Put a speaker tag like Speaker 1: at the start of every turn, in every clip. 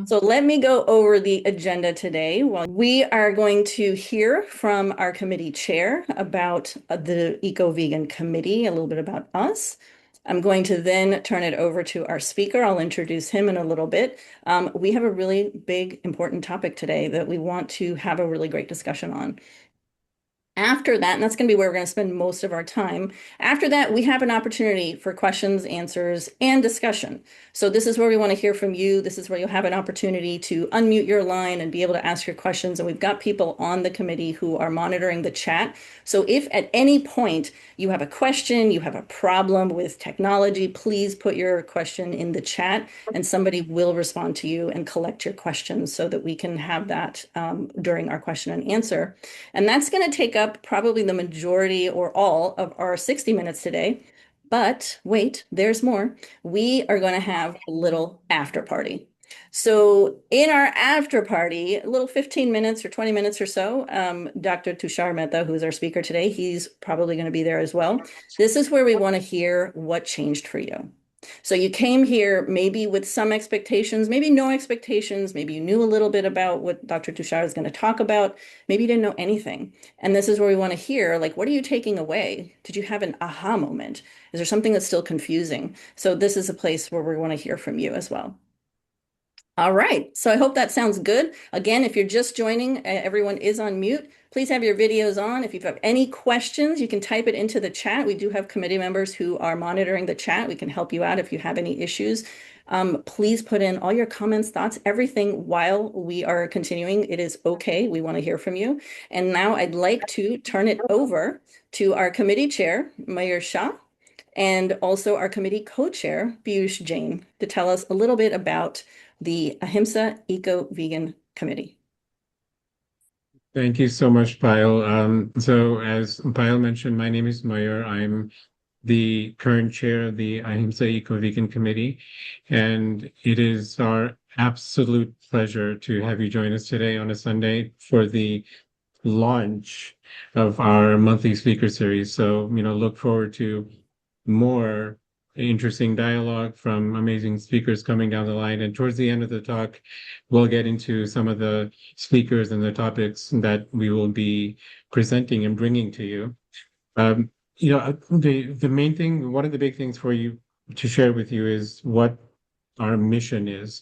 Speaker 1: So let me go over the agenda today. Well, we are going to hear from our committee chair about the Eco-Vegan Committee, a little bit about us. I'm going to then turn it over to our speaker. I'll introduce him in a little bit. We have a really big, important topic today that we want to have a really great discussion on. After that, and that's going to be where we're going to spend most of our time. After that, we have an opportunity for questions, answers, and discussion. So this is where we want to hear from you. This is where you'll have an opportunity to unmute your line and be able to ask your questions. And we've got people on the committee who are monitoring the chat. So if at any point you have a question, you have a problem with technology, please put your question in the chat and somebody will respond to you and collect your questions so that we can have that during our question and answer. And that's going to take up probably the majority or all of our 60 minutes today. But wait, there's more. We are going to have a little after party. So in our after party, a little 15 minutes or 20 minutes or so, Dr. Tushar Mehta, who's our speaker today, he's probably going to be there as well. This is where we want to hear what changed for you. So you came here maybe with some expectations, maybe no expectations, maybe you knew a little bit about what Dr. Tushar is going to talk about, maybe you didn't know anything. And this is where we want to hear, like, what are you taking away? Did you have an aha moment? Is there something that's still confusing? So this is a place where we want to hear from you as well. All right, so I hope that sounds good. Again, if you're just joining, everyone is on mute. Please have your videos on. If you have any questions, you can type it into the chat. We do have committee members who are monitoring the chat. We can help you out if you have any issues. Please put in all your comments, thoughts, everything while we are continuing. It is okay. We want to hear from you. And now I'd like to turn it over to our committee chair, Mayor Shah, and also our committee co-chair, Piyush Jain, to tell us a little bit about the Ahimsa Eco-Vegan Committee.
Speaker 2: Thank you so much, Payal. So as Payal mentioned, my name is Mayur. I'm the current chair of the Ahimsa Eco-Vegan Committee, and it is our absolute pleasure to have you join us today on a Sunday for the launch of our monthly speaker series. So, look forward to more interesting dialogue from amazing speakers coming down the line. And towards the end of the talk, we'll get into some of the speakers and the topics that we will be presenting and bringing to you. The main thing, one of the big things for you to share with you is what our mission is.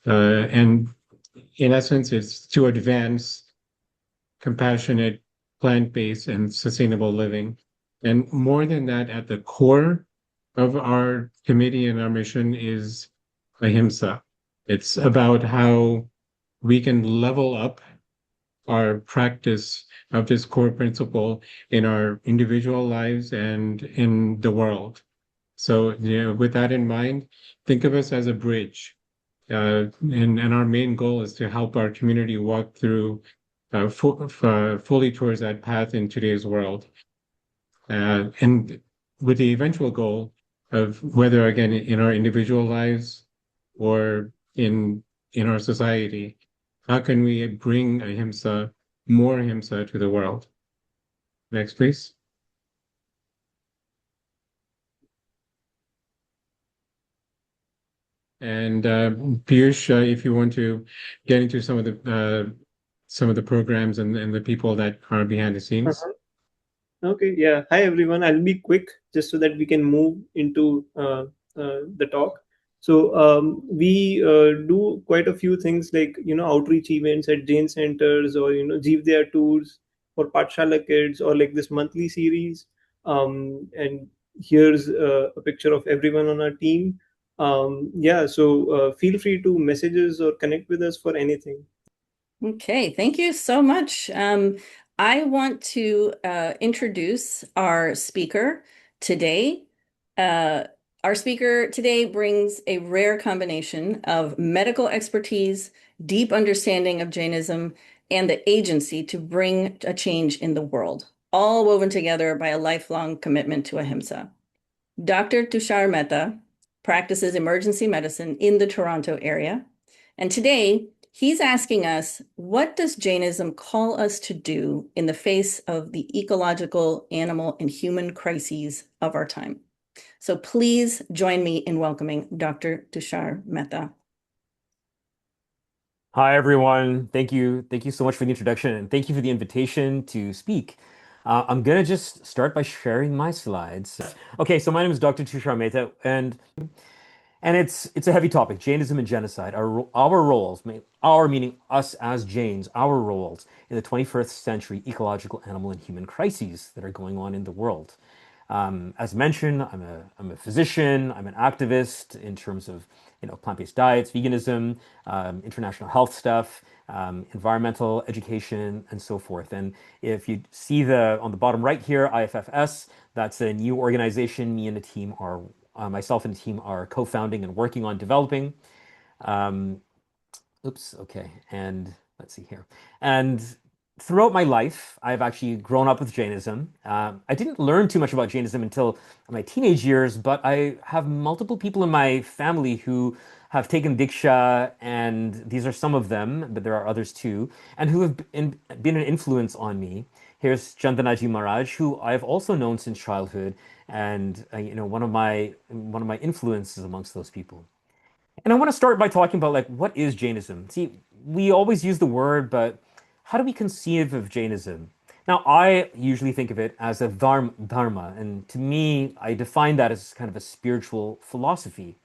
Speaker 2: And in essence, it's to advance compassionate, plant-based, and sustainable living. And more than that, at the core of our committee and our mission is Ahimsa. It's about how we can level up our practice of this core principle in our individual lives and in the world. So, with that in mind, think of us as a bridge. And our main goal is to help our community walk through fully towards that path in today's world. And with the eventual goal of whether, again, in our individual lives or in our society, how can we bring more ahimsa to the world? Next, please. And Piyush, if you want to get into some of the programs and the people that are behind the scenes.
Speaker 3: Okay, yeah. Hi, everyone. I'll be quick just so that we can move into the talk. So we do quite a few things like, outreach events at Jain centers or, Jeevdaya tours for Pathshala kids or like this monthly series. And here's a picture of everyone on our team. Yeah, so feel free to message us or connect with us for anything.
Speaker 1: Okay, thank you so much. I want to introduce our speaker today. Our speaker today brings a rare combination of medical expertise, deep understanding of Jainism, and the agency to bring a change in the world, all woven together by a lifelong commitment to Ahimsa. Dr. Tushar Mehta practices emergency medicine in the Toronto area, and today he's asking us, what does Jainism call us to do in the face of the ecological, animal, and human crises of our time? So please join me in welcoming Dr. Tushar Mehta.
Speaker 4: Hi, everyone. Thank you. Thank you so much for the introduction, and thank you for the invitation to speak. I'm gonna just start by sharing my slides. Okay, so my name is Dr. Tushar Mehta, and it's a heavy topic, Jainism and genocide. Our roles, our meaning us as Jains, our roles in the 21st century ecological, animal, and human crises that are going on in the world. As mentioned, I'm a physician. I'm an activist in terms of plant-based diets, veganism, international health stuff, environmental education, and so forth. And if you see the on the bottom right here, IFFS, that's a new organization. Me and the team are myself and the team are co-founding and working on developing. Um, Oops, okay. And let's see here. And throughout my life, I've actually grown up with Jainism. I didn't learn too much about Jainism until my teenage years, but I have multiple people in my family who have taken Diksha, and these are some of them, but there are others too, and who have been an influence on me. Here's Chandanaji Maharaj, who I've also known since childhood, and one of my influences amongst those people. And I want to start by talking about like what is Jainism? See, we always use the word, but how do we conceive of Jainism? Now, I usually think of it as a dharma, and to me, I define that as kind of a spiritual philosophy.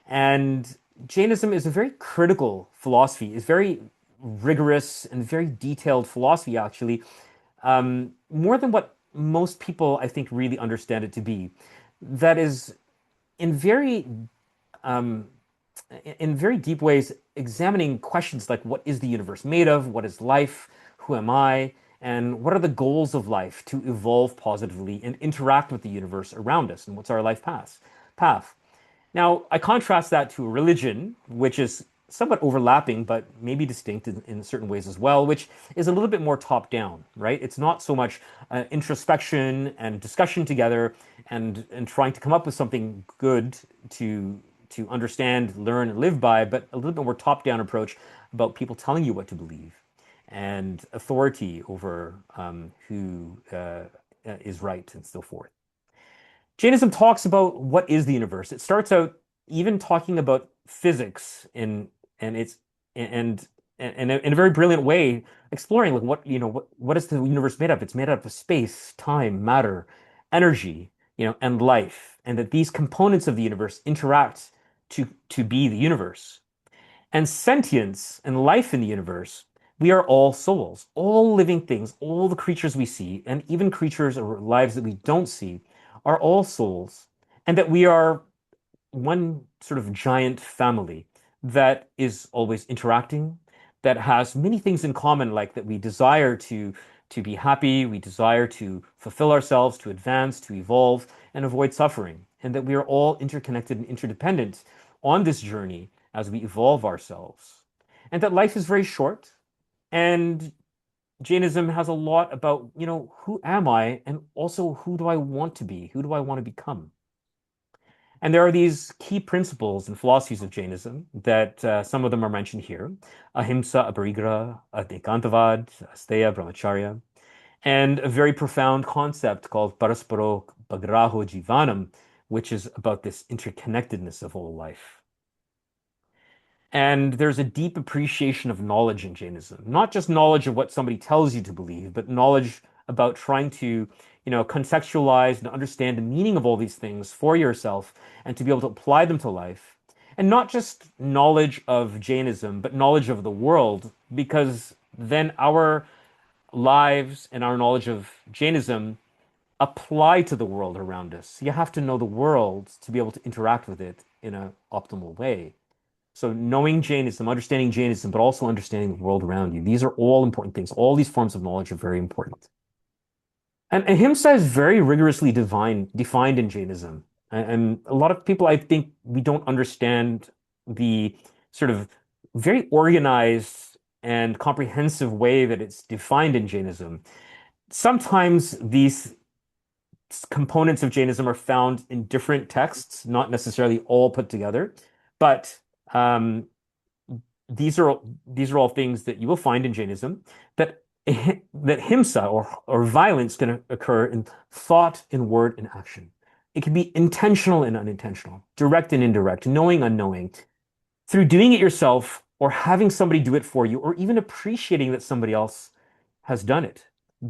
Speaker 4: And Jainism is a very critical philosophy. It's very rigorous and very detailed philosophy, actually, more than what most people, I think, really understand it to be. That is in very um, in very deep ways, examining questions like what is the universe made of? What is life? Who am I? And what are the goals of life to evolve positively and interact with the universe around us? And what's our life path? Now, I contrast that to a religion, which is somewhat overlapping, but maybe distinct in certain ways as well, which is a little bit more top down, right? It's not so much introspection and discussion together and trying to come up with something good to to understand, learn, and live by, but a little bit more top down approach about people telling you what to believe and authority over who is right and so forth. Jainism talks about what is the universe. It starts out even talking about physics and it's and in a very brilliant way, exploring like what is the universe made of? It's made up of space, time, matter, energy, and life, and that these components of the universe interact to be the universe. And sentience and life in the universe, we are all souls, all living things, all the creatures we see, and even creatures or lives that we don't see, are all souls, and that we are one sort of giant family that is always interacting, that has many things in common, like that we desire to be happy, we desire to fulfill ourselves, to advance, to evolve, and avoid suffering, and that we are all interconnected and interdependent on this journey as we evolve ourselves, and that life is very short, and Jainism has a lot about, who am I, and also who do I want to be? Who do I want to become? And there are these key principles and philosophies of Jainism that some of them are mentioned here: Ahimsa, aparigraha, ekantavad, asteya, brahmacharya, and a very profound concept called parasparo pagraho jivanam, which is about this interconnectedness of all life. And there's a deep appreciation of knowledge in Jainism, not just knowledge of what somebody tells you to believe, but knowledge about trying to, contextualize and understand the meaning of all these things for yourself and to be able to apply them to life. And not just knowledge of Jainism, but knowledge of the world, because then our lives and our knowledge of Jainism apply to the world around us. You have to know the world to be able to interact with it in an optimal way. So knowing Jainism, understanding Jainism, but also understanding the world around you. These are all important things. All these forms of knowledge are very important. And ahimsa is very rigorously defined in Jainism. And a lot of people, I think, we don't understand the sort of very organized and comprehensive way that it's defined in Jainism. Sometimes these components of Jainism are found in different texts, not necessarily all put together, but um, these are all things that you will find in Jainism that that himsa or violence can occur in thought, in word, and action. It can be intentional and unintentional, direct and indirect, knowing, unknowing, through doing it yourself or having somebody do it for you, or even appreciating that somebody else has done it.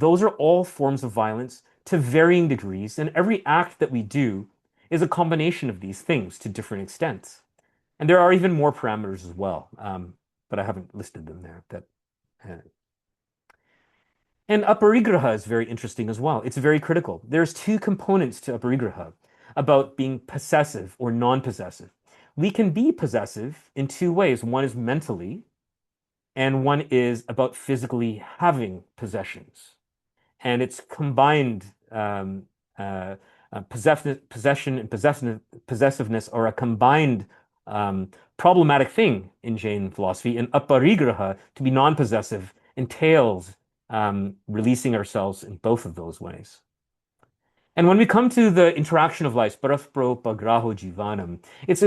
Speaker 4: Those are all forms of violence to varying degrees, and every act that we do is a combination of these things to different extents. And there are even more parameters as well, but I haven't listed them there. Uh, and aparigraha is very interesting as well. It's very critical. There's two components to aparigraha about being possessive or non-possessive. We can be possessive in two ways. One is mentally, and one is about physically having possessions. And it's combined uh, possession and possessiveness are a combined problematic thing in Jain philosophy. And aparigraha, to be non-possessive, entails releasing ourselves in both of those ways. And when we come to the interaction of life, paraspro pagraho jivanam, it's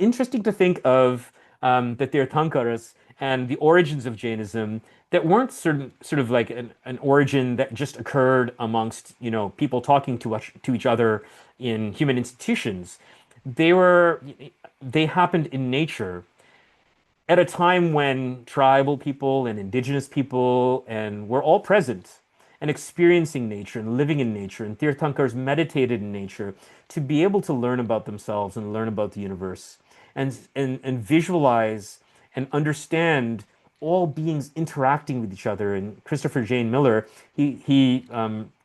Speaker 4: interesting to think of the Tirthankaras and the origins of Jainism that weren't sort of like an origin that just occurred amongst, people talking to each other in human institutions. They were, they happened in nature at a time when tribal people and indigenous people and were all present and experiencing nature and living in nature, and Tirthankars meditated in nature to be able to learn about themselves and learn about the universe and visualize and understand all beings interacting with each other. And Christopher Jane Miller, he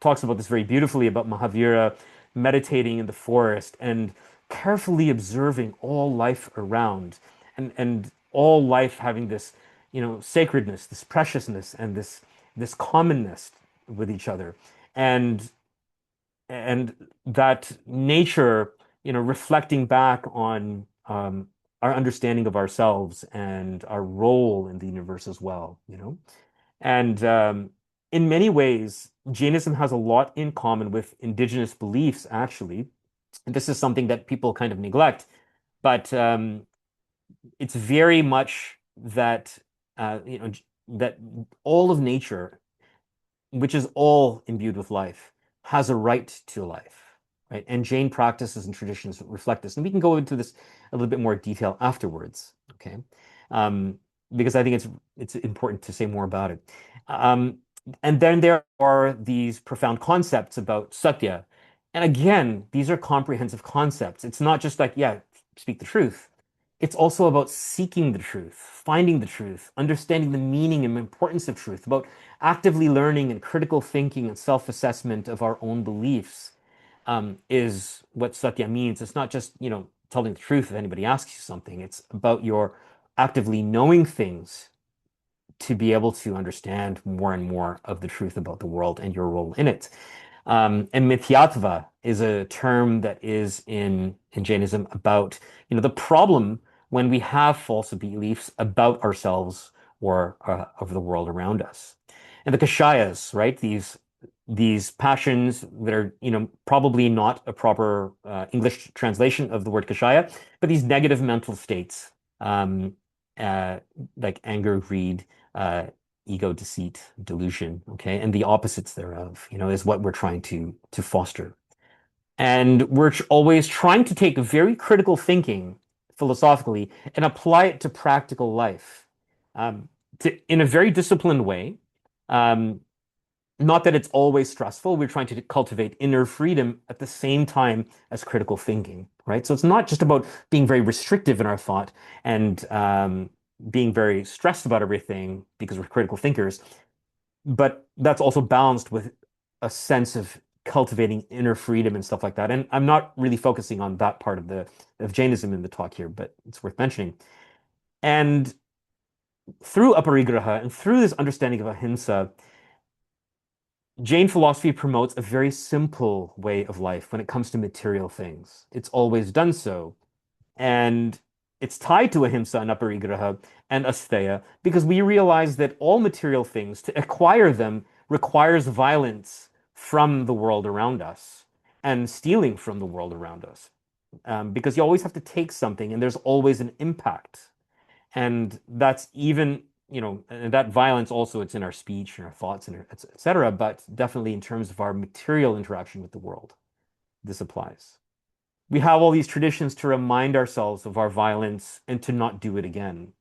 Speaker 4: talks about this very beautifully about Mahavira meditating in the forest and carefully observing all life around, and all life having this, sacredness, this preciousness, and this commonness with each other, and and that nature, reflecting back on our understanding of ourselves and our role in the universe as well. And in many ways, Jainism has a lot in common with indigenous beliefs, actually. And this is something that people kind of neglect, but it's very much that that all of nature, which is all imbued with life, has a right to life, right? And Jain practices and traditions reflect this, and we can go into this a little bit more detail afterwards, okay? Because I think it's important to say more about it. And then there are these profound concepts about satya, and again, these are comprehensive concepts. It's not just like, yeah, speak the truth. It's also about seeking the truth, finding the truth, understanding the meaning and importance of truth, about actively learning and critical thinking and self-assessment of our own beliefs, is what satya means. It's not just, telling the truth if anybody asks you something. It's about your actively knowing things to be able to understand more and more of the truth about the world and your role in it. And mithyatva is a term that is in Jainism about, the problem when we have false beliefs about ourselves or of the world around us. And the kashayas, right? These passions that are, probably not a proper English translation of the word kashaya, but these negative mental states, um, like anger, greed, ego, deceit, delusion, okay, and the opposites thereof, is what we're trying to foster. And we're always trying to take very critical thinking philosophically and apply it to practical life, in a very disciplined way. Um, Not that it's always stressful. We're trying to cultivate inner freedom at the same time as critical thinking, right? So it's not just about being very restrictive in our thought and being very stressed about everything because we're critical thinkers, but that's also balanced with a sense of cultivating inner freedom and stuff like that. And I'm not really focusing on that part of Jainism in the talk here, but it's worth mentioning. And through aparigraha and through this understanding of ahimsa, Jain philosophy promotes a very simple way of life when it comes to material things. It's always done so. And it's tied to ahimsa and aparigraha and asteya because we realize that all material things, to acquire them, requires violence from the world around us and stealing from the world around us. Because you always have to take something and there's always an impact. And that's even, and that violence also, it's in our speech and our thoughts and et cetera, but definitely in terms of our material interaction with the world, this applies. We have all these traditions to remind ourselves of our violence and to not do it again.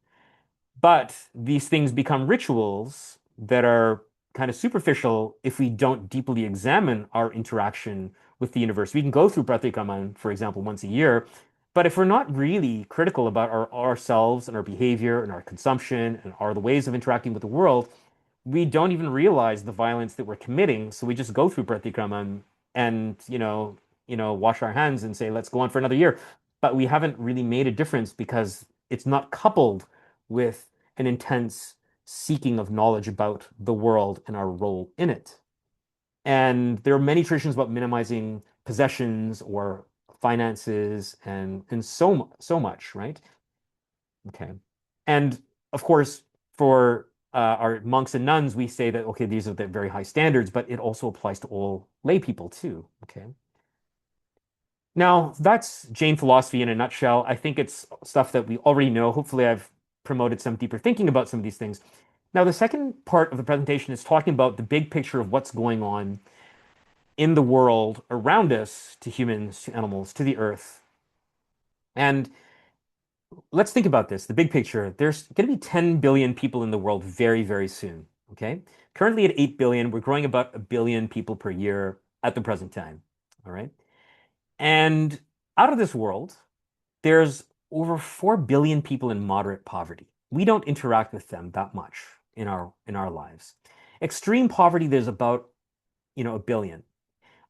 Speaker 4: But these things become rituals that are kind of superficial if we don't deeply examine our interaction with the universe. We can go through Pratikaman, for example, once a year, but if we're not really critical about ourselves and our behavior and our consumption and the ways of interacting with the world, we don't even realize the violence that we're committing. So we just go through Pratikaman and, wash our hands and say, let's go on for another year. But we haven't really made a difference because it's not coupled with an intense seeking of knowledge about the world and our role in it. And there are many traditions about minimizing possessions or finances and so much, right? Okay. And of course, for our monks and nuns, we say that, okay, these are the very high standards, but it also applies to all lay people too. Okay. Now, that's Jain philosophy in a nutshell. I think it's stuff that we already know. Hopefully, I've promoted some deeper thinking about some of these things. Now, the second part of the presentation is talking about the big picture of what's going on in the world around us, to humans, to animals, to the earth. And let's think about this, the big picture. There's going to be 10 billion people in the world very, very soon. Okay. Currently at 8 billion, we're growing about a billion people per year at the present time. All right. And out of this world, there's over 4 billion people in moderate poverty. We don't interact with them that much in our lives. Extreme poverty, there's about, a billion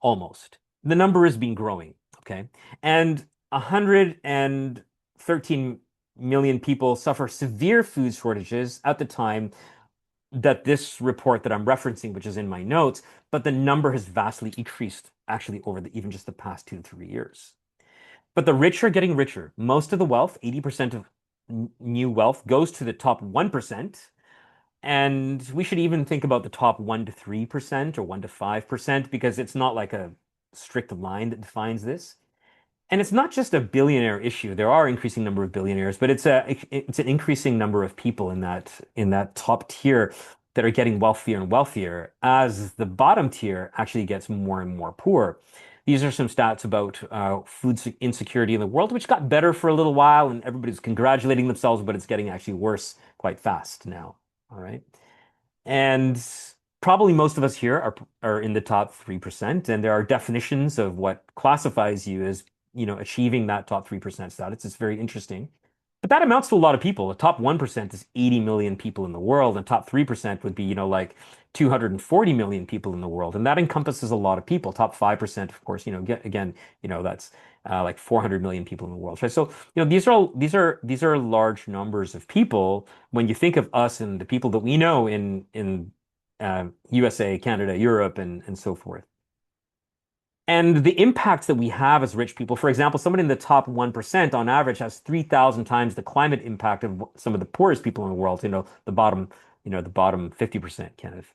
Speaker 4: almost. The number has been growing, okay? And 113 million people suffer severe food shortages at the time that this report that I'm referencing, which is in my notes, but the number has vastly increased actually over even just the past 2 to 3 years. But the rich are getting richer. Most of the wealth, 80% of new wealth, goes to the top 1%. And we should even think about the top 1 to 3% or 1 to 5% because it's not like a strict line that defines this. And it's not just a billionaire issue. There are increasing number of billionaires, but it's an increasing number of people in that top tier that are getting wealthier and wealthier as the bottom tier actually gets more and more poor. These are some stats about food insecurity in the world, which got better for a little while, and everybody's congratulating themselves, but it's getting actually worse quite fast now. All right. And probably most of us here are in the top 3%, and there are definitions of what classifies you as, achieving that top 3% status. It's very interesting. But that amounts to a lot of people. The top 1% is 80 million people in the world, and top 3% would be, like 240 million people in the world. And that encompasses a lot of people. Top 5%, of course, again, that's like 400 million people in the world, right? So, these are large numbers of people when you think of us and the people that we know in USA, Canada, Europe, and so forth. And the impacts that we have as rich people, for example, someone in the top 1% on average has 3,000 times the climate impact of some of the poorest people in the world, the bottom 50% kind of.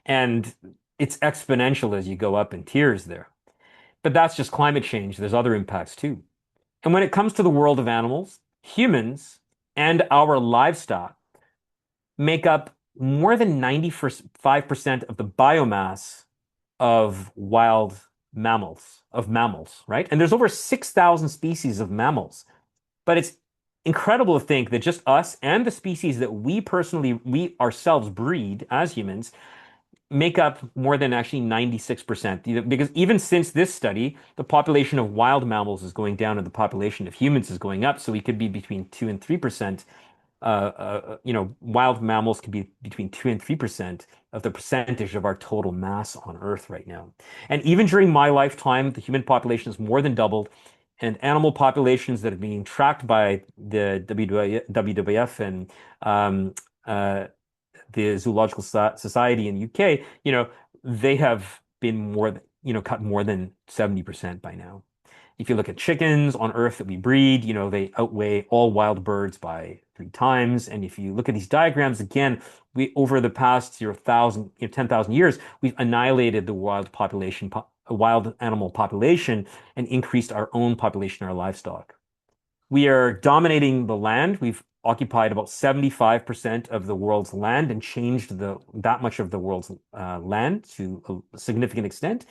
Speaker 4: And it's exponential as you go up in tiers there. But that's just climate change. There's other impacts too. And when it comes to the world of animals, humans and our livestock make up more than 95% of the biomass of mammals, right? And there's over 6,000 species of mammals. But it's incredible to think that just us and the species that we ourselves breed as humans make up more than actually 96%. Because even since this study, the population of wild mammals is going down and the population of humans is going up. So we could be between 2 and 3%. Wild mammals can be between 2 and 3% of the percentage of our total mass on Earth right now. And even during my lifetime, the human population has more than doubled, and animal populations that are being tracked by the WWF and the Zoological Society in the UK, they have been cut more than 70% by now. If you look at chickens on Earth that we breed, they outweigh all wild birds by 3 times. And if you look at these diagrams again, we over the past 10,000 years, we've annihilated the wild animal population, and increased our own population, our livestock. We are dominating the land. We've occupied about 75% of the world's land and changed that much of the world's land to a significant extent.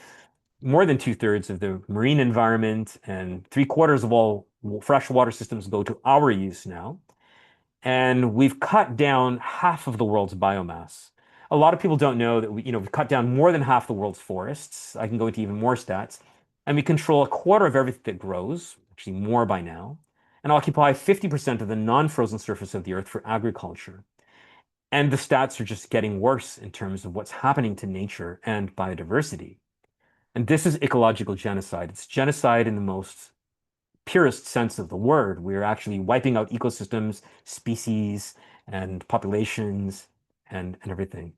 Speaker 4: More than 2/3 of the marine environment and 3/4 of all freshwater systems go to our use now. and we've cut down half of the world's biomass. A lot of people don't know that we've cut down more than half the world's forests. I can go into even more stats. And we control a quarter of everything that grows, actually more by now, and occupy 50% of the non-frozen surface of the earth for agriculture. And the stats are just getting worse in terms of what's happening to nature and biodiversity. And this is ecological genocide. It's genocide in the most purest sense of the word. We're actually wiping out ecosystems, species, and populations and everything.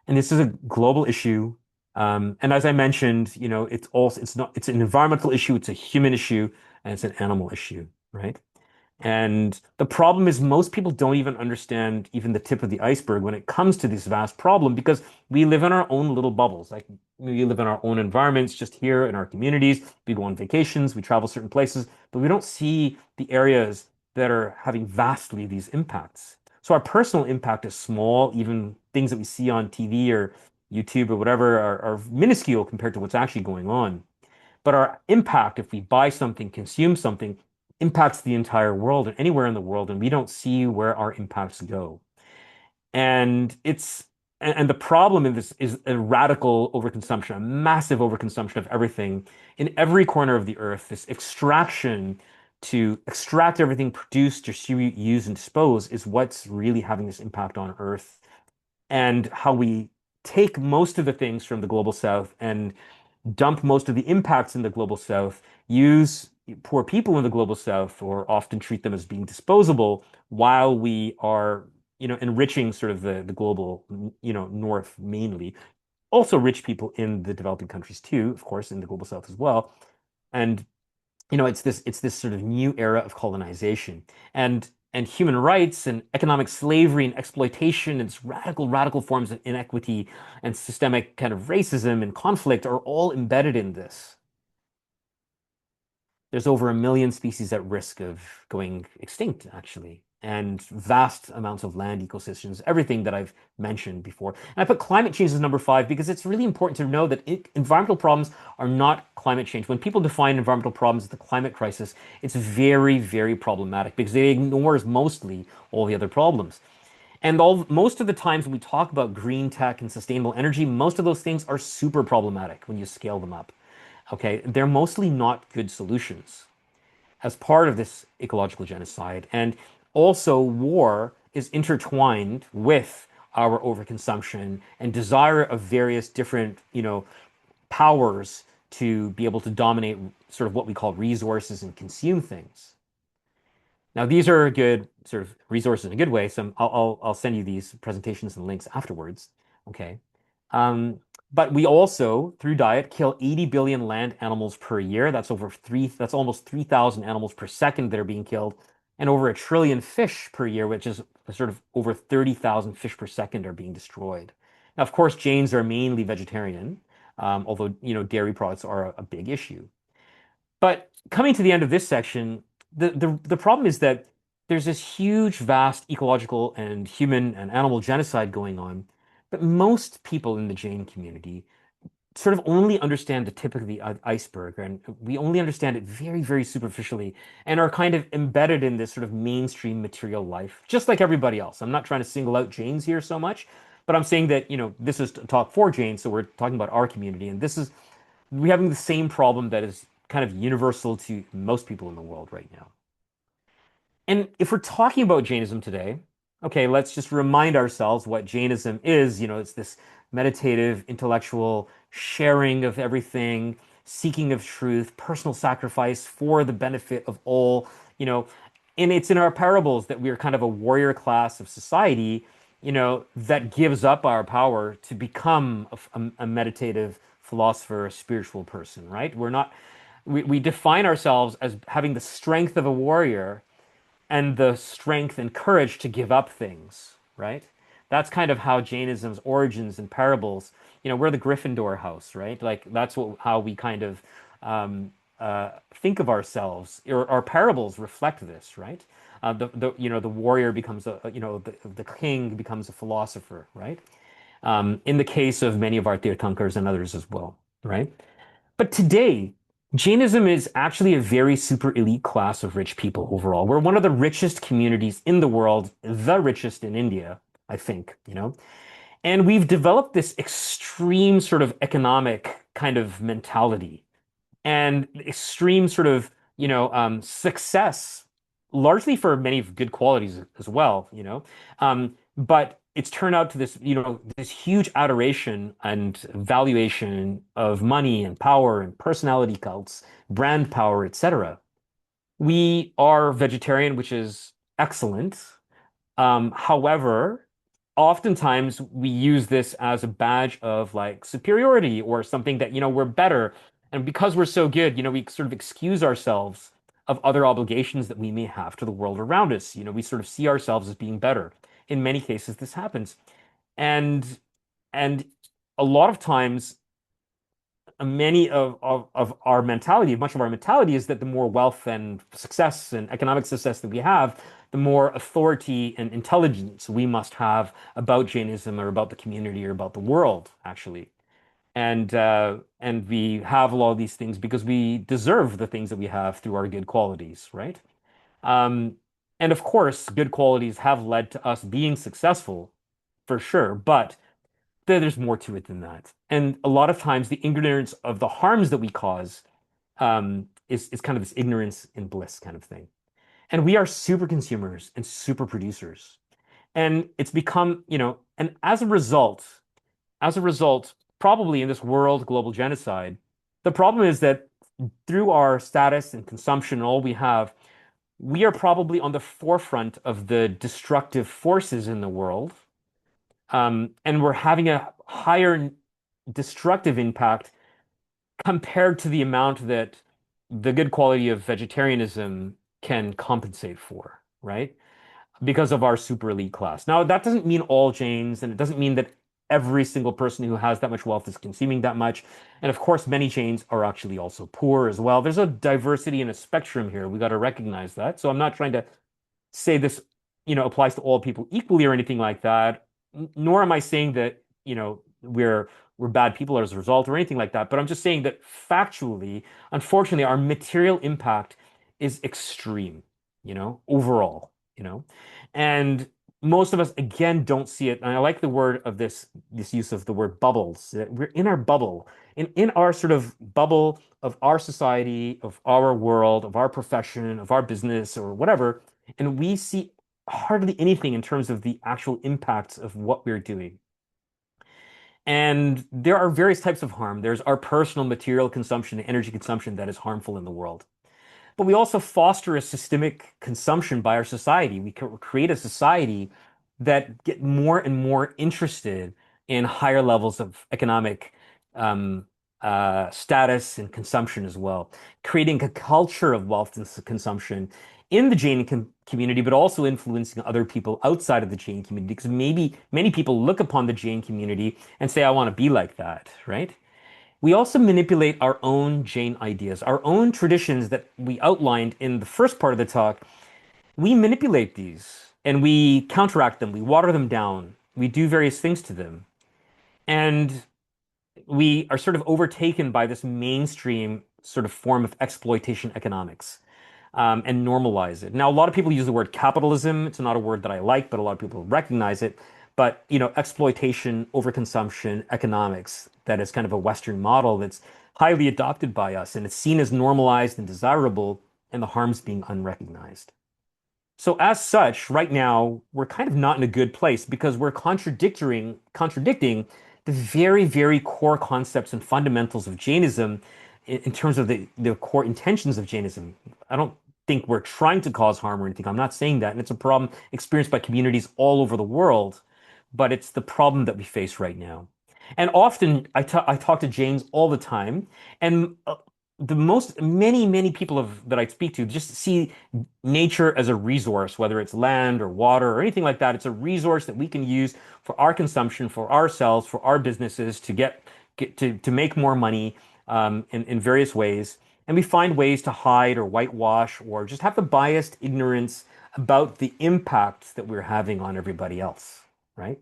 Speaker 4: And this is a global issue. And as I mentioned, it's an environmental issue, it's a human issue, and it's an animal issue, right? And the problem is most people don't even understand even the tip of the iceberg when it comes to this vast problem because we live in our own little bubbles. Like we live in our own environments just here in our communities. We go on vacations, we travel certain places, but we don't see the areas that are having vastly these impacts. So our personal impact is small, even things that we see on TV or YouTube or whatever are minuscule compared to what's actually going on. But our impact, if we buy something, consume something, impacts the entire world and anywhere in the world, and we don't see where our impacts go. And the problem in this is a radical overconsumption, a massive overconsumption of everything in every corner of the earth. This extraction to extract everything, produce, distribute, use, and dispose is what's really having this impact on Earth. And how we take most of the things from the global south and dump most of the impacts in the global south, use poor people in the global south, or often treat them as being disposable while we are, enriching sort of the global, north mainly. Also rich people in the developing countries too, of course, in the global south as well. And it's this sort of new era of colonization and human rights and economic slavery and exploitation and radical forms of inequity and systemic kind of racism and conflict are all embedded in this. There's over 1 million species at risk of going extinct, actually, and vast amounts of land ecosystems, everything that I've mentioned before. And I put climate change as number 5 because it's really important to know that environmental problems are not climate change. When people define environmental problems as the climate crisis, it's very, very problematic because it ignores mostly all the other problems. And most of the times when we talk about green tech and sustainable energy, most of those things are super problematic when you scale them up. Okay, they're mostly not good solutions as part of this ecological genocide. And also, war is intertwined with our overconsumption and desire of various different, powers to be able to dominate sort of what we call resources and consume things. Now, these are good sort of resources in a good way. So I'll send you these presentations and links afterwards. Okay. But we also, through diet, kill 80 billion land animals per year. That's almost 3,000 animals per second that are being killed, and over 1 trillion fish per year, which is sort of over 30,000 fish per second are being destroyed. Now, of course, Jains are mainly vegetarian, although dairy products are a big issue. But coming to the end of this section, the problem is that there's this huge, vast ecological and human and animal genocide going on, but most people in the Jain community sort of only understand the tip of the iceberg, and we only understand it very, very superficially, and are kind of embedded in this sort of mainstream material life, just like everybody else. I'm not trying to single out Jains here so much, but I'm saying that, this is a talk for Jains, so we're talking about our community, and we're having the same problem that is kind of universal to most people in the world right now. And if we're talking about Jainism today, okay, let's just remind ourselves what Jainism is. It's this meditative, intellectual sharing of everything, seeking of truth, personal sacrifice for the benefit of all, and it's in our parables that we're kind of a warrior class of society, that gives up our power to become a meditative philosopher, a spiritual person, right? We define ourselves as having the strength of a warrior and the strength and courage to give up things, right? That's kind of how Jainism's origins and parables, we're the Gryffindor house, right? Like that's how we kind of think of ourselves. Our parables reflect this, right? The warrior becomes the king becomes a philosopher, right? In the case of many of our Tirthankars and others as well, right? But today, Jainism is actually a very super elite class of rich people overall. We're one of the richest communities in the world, the richest in India, I think, you know. And we've developed this extreme sort of economic kind of mentality and extreme sort of, success, largely for many good qualities as well, you know. But it's turned out to this, this huge adoration and valuation of money and power and personality cults, brand power, etc. We are vegetarian, which is excellent. However, oftentimes we use this as a badge of like superiority or something that, we're better. And because we're so good, we sort of excuse ourselves of other obligations that we may have to the world around us. We sort of see ourselves as being better. In many cases, this happens. And and a lot of times many of our mentality, much of our mentality is that the more wealth and success and economic success that we have, the more authority and intelligence we must have about Jainism or about the community or about the world, actually. And we have a lot of these things because we deserve the things that we have through our good qualities, right? Um, and of course, good qualities have led to us being successful, for sure. But there's more to it than that. And a lot of times, the ignorance of the harms that we cause is kind of this ignorance in bliss kind of thing. And we are super consumers and super producers. And it's become, and as a result, probably in this world global genocide, the problem is that through our status and consumption and all we have, we are probably on the forefront of the destructive forces in the world. And we're having a higher destructive impact compared to the amount that the good quality of vegetarianism can compensate for, right? Because of our super elite class. Now, that doesn't mean all Jains, and it doesn't mean that every single person who has that much wealth is consuming that much. And of course, many Jains are actually also poor as well. There's a diversity and a spectrum here. We got to recognize that. So I'm not trying to say this, applies to all people equally or anything like that. Nor am I saying that, we're bad people as a result or anything like that. But I'm just saying that factually, unfortunately, our material impact is extreme, overall, and most of us again don't see it. And I like the word of this use of the word bubbles. That we're in our bubble, in our sort of bubble of our society, of our world, of our profession, of our business, or whatever, and we see hardly anything in terms of the actual impacts of what we're doing. And there are various types of harm. There's our personal material consumption, energy consumption that is harmful in the world. But we also foster a systemic consumption by our society. We create a society that get more and more interested in higher levels of economic um, status and consumption as well, creating a culture of wealth and consumption in the Jain community, but also influencing other people outside of the Jain community. Because maybe many people look upon the Jain community and say, I want to be like that, right? We also manipulate our own Jain ideas, our own traditions that we outlined in the first part of the talk. We manipulate these and we counteract them, we water them down, we do various things to them. And we are sort of overtaken by this mainstream sort of form of exploitation economics and normalize it. Now, a lot of people use the word capitalism. It's not a word that I like, but a lot of people recognize it. But exploitation, overconsumption, economics, that is kind of a Western model that's highly adopted by us, and it's seen as normalized and desirable, and the harms being unrecognized. So as such, right now, we're kind of not in a good place because we're contradicting the very, very core concepts and fundamentals of Jainism in terms of the core intentions of Jainism. I don't think we're trying to cause harm or anything. I'm not saying that. And it's a problem experienced by communities all over the world, but it's the problem that we face right now. And often I talk to Jains all the time, and many people that I speak to just see nature as a resource, whether it's land or water or anything like that. It's a resource that we can use for our consumption, for ourselves, for our businesses to get to make more money in various ways. And we find ways to hide or whitewash or just have the biased ignorance about the impacts that we're having on everybody else, right?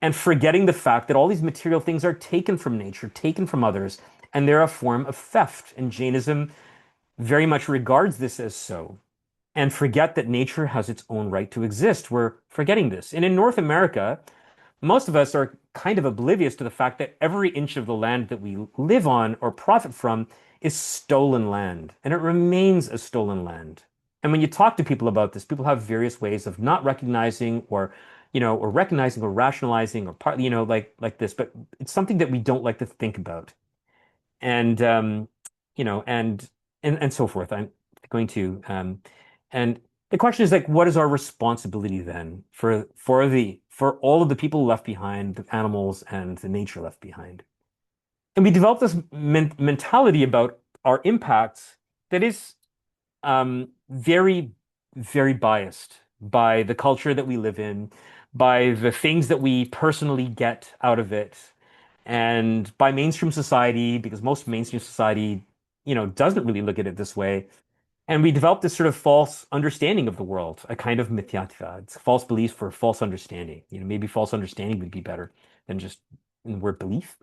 Speaker 4: And forgetting the fact that all these material things are taken from nature, taken from others, and they're a form of theft. And Jainism very much regards this as so, and forget that nature has its own right to exist. We're forgetting this. And in North America, most of us are kind of oblivious to the fact that every inch of the land that we live on or profit from is stolen land, and it remains a stolen land. And when you talk to people about this, people have various ways of not recognizing or, or recognizing or rationalizing or partly, like this, but it's something that we don't like to think about. And you know, and so forth. I'm going to and the question is like, what is our responsibility then for all of the people left behind, the animals and the nature left behind? And we develop this mentality about our impacts that is very, very biased by the culture that we live in, by the things that we personally get out of it, and by mainstream society, because most mainstream society, doesn't really look at it this way. And we develop this sort of false understanding of the world, a kind of mithyatva. It's false belief for false understanding. Maybe false understanding would be better than just the word belief.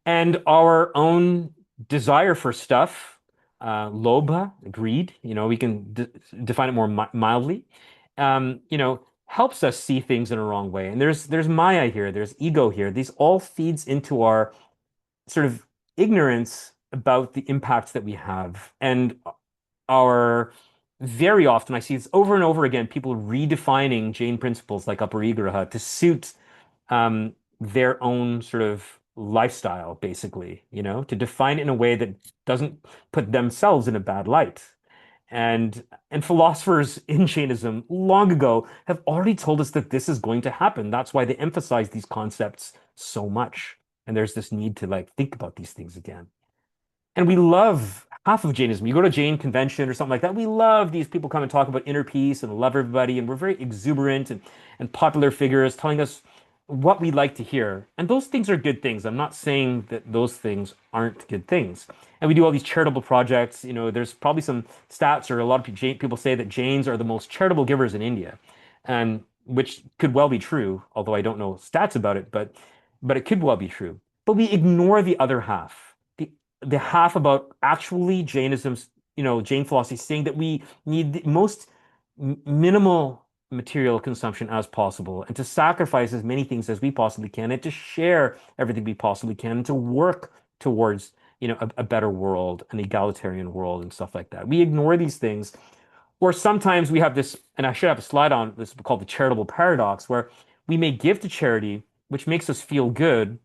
Speaker 4: And our own desire for stuff, lobha, greed, we can define it more mildly, helps us see things in a wrong way. And there's Maya here, there's ego here. These all feeds into our sort of ignorance about the impacts that we have. And our very often, I see this over and over again, people redefining Jain principles like aparigraha to suit their own sort of lifestyle, basically, to define it in a way that doesn't put themselves in a bad light. And philosophers in Jainism long ago have already told us that this is going to happen. That's why they emphasize these concepts so much. And there's this need to like think about these things again. And we love half of Jainism. You go to a Jain convention or something like that. We love these people come and talk about inner peace and love everybody. And we're very exuberant and popular figures telling us what we like to hear. And those things are good things. I'm not saying that those things aren't good things. And we do all these charitable projects. There's probably some stats or a lot of people say that Jains are the most charitable givers in India, and which could well be true, although I don't know stats about it, but it could well be true. But we ignore the other half. The half about actually Jainism's, Jain philosophy saying that we need the most minimal material consumption as possible and to sacrifice as many things as we possibly can and to share everything we possibly can and to work towards, a better world, an egalitarian world and stuff like that. We ignore these things. Or sometimes we have this, and I should have a slide on this called the charitable paradox, where we may give to charity, which makes us feel good,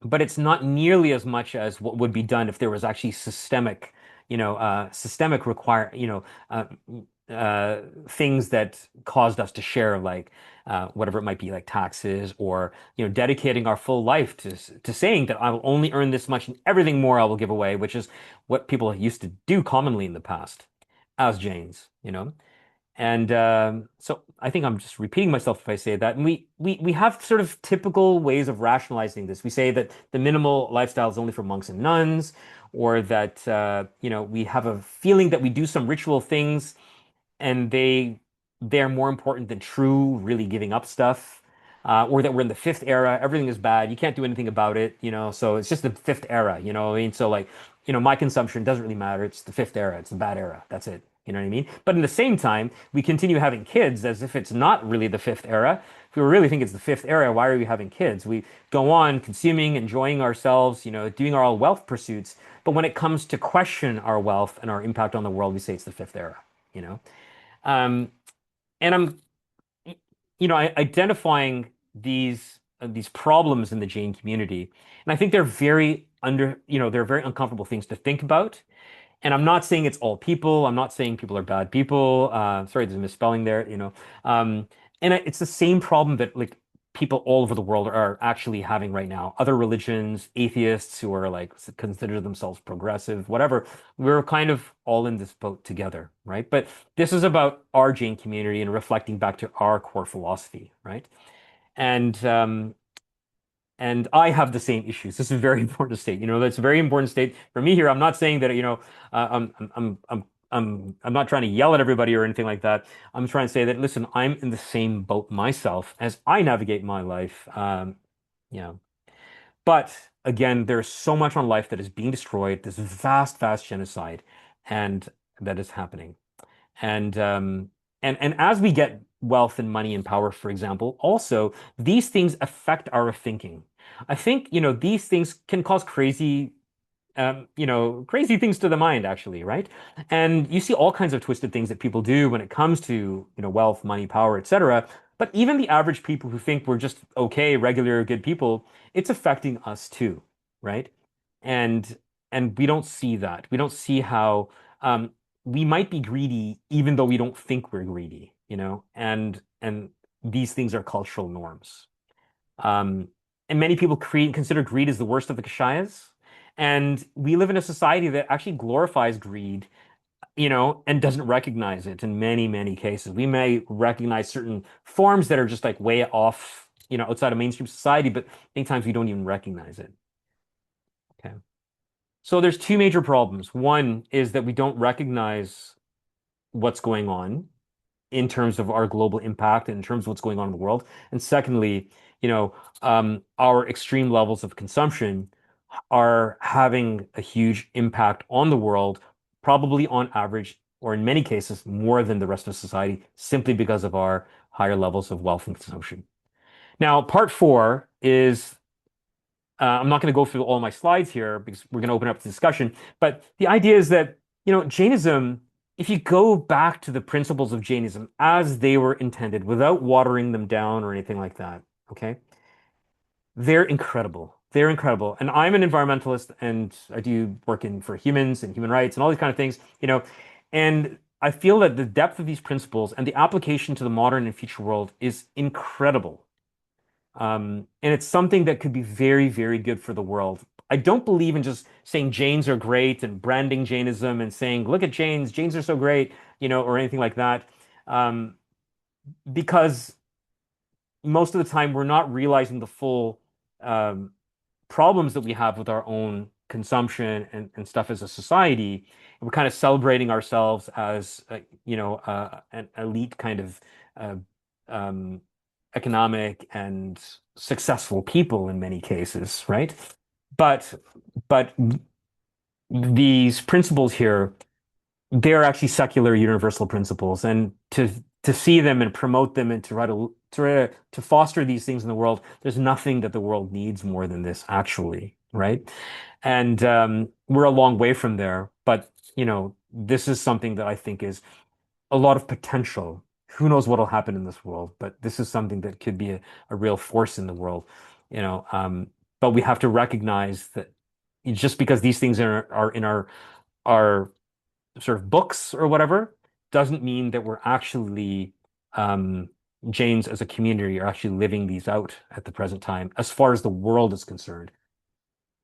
Speaker 4: but it's not nearly as much as what would be done if there was actually systemic require, things that caused us to share, like whatever it might be, like taxes, or dedicating our full life to saying that I will only earn this much and everything more I will give away, which is what people used to do commonly in the past as Jains. And so I think I'm just repeating myself if I say that. And we have sort of typical ways of rationalizing this. We say that the minimal lifestyle is only for monks and nuns, or that we have a feeling that we do some ritual things and they're more important than true, really giving up stuff. Or that we're in the fifth era, everything is bad, you can't do anything about it, so it's just the fifth era, what I mean? So like, my consumption doesn't really matter, it's the fifth era, it's the bad era, that's it, you know what I mean? But in the same time, we continue having kids as if it's not really the fifth era. If we really think it's the fifth era, why are we having kids? We go on consuming, enjoying ourselves, doing our own wealth pursuits. But when it comes to question our wealth and our impact on the world, we say it's the fifth era, you know? Um, and I'm, identifying these problems in the Jain community, and I think they're very uncomfortable things to think about. And I'm not saying it's all people. I'm not saying people are bad people. Sorry, there's a misspelling there. And it's the same problem that like people all over the world are actually having right now. Other religions, atheists who are like consider themselves progressive, whatever. We're kind of all in this boat together, right? But this is about our Jain community and reflecting back to our core philosophy, right? And and I have the same issues. This is a very important to state. That's a very important to state for me here. I'm not saying that, I'm not trying to yell at everybody or anything like that. I'm trying to say that, listen, I'm in the same boat myself as I navigate my life. You know, But again, there's so much on life that is being destroyed, this vast, vast genocide, and that is happening. And and as we get wealth and money and power, for example, also these things affect our thinking. I think, these things can cause crazy crazy things to the mind, actually, right? And you see all kinds of twisted things that people do when it comes to, wealth, money, power, etc. But even the average people who think we're just okay, regular, good people, it's affecting us too, right? And we don't see that. We don't see how we might be greedy even though we don't think we're greedy, and these things are cultural norms. Um, and many people consider greed as the worst of the kashayas. And we live in a society that actually glorifies greed, and doesn't recognize it in many, many cases. We may recognize certain forms that are just like way off, outside of mainstream society, but many times we don't even recognize it. Okay. So there's two major problems. One is that we don't recognize what's going on in terms of our global impact and in terms of what's going on in the world. And secondly, our extreme levels of consumption are having a huge impact on the world, probably on average, or in many cases, more than the rest of society, simply because of our higher levels of wealth and consumption. Now, part four is I'm not going to go through all my slides here because we're going to open up the discussion. But the idea is that, Jainism, if you go back to the principles of Jainism as they were intended, without watering them down or anything like that, okay, they're incredible. They're incredible. And I'm an environmentalist and I do work for humans and human rights and all these kind of things, and I feel that the depth of these principles and the application to the modern and future world is incredible. And it's something that could be very, very good for the world. I don't believe in just saying Jains are great and branding Jainism and saying, look at Jains, Jains are so great, or anything like that. Um, because most of the time we're not realizing the full um, problems that we have with our own consumption and stuff as a society. We're kind of celebrating ourselves as, an elite kind of uh, um, economic and successful people in many cases, right? But but these principles here, they're actually secular universal principles, and to see them and promote them and to try to foster these things in the world, there's nothing that the world needs more than this, actually, right? And we're a long way from there, but this is something that I think is a lot of potential. Who knows what'll happen in this world, but this is something that could be a real force in the world, you know. But we have to recognize that just because these things are in our sort of books or whatever, doesn't mean that we're actually Jains as a community are actually living these out at the present time, as far as the world is concerned.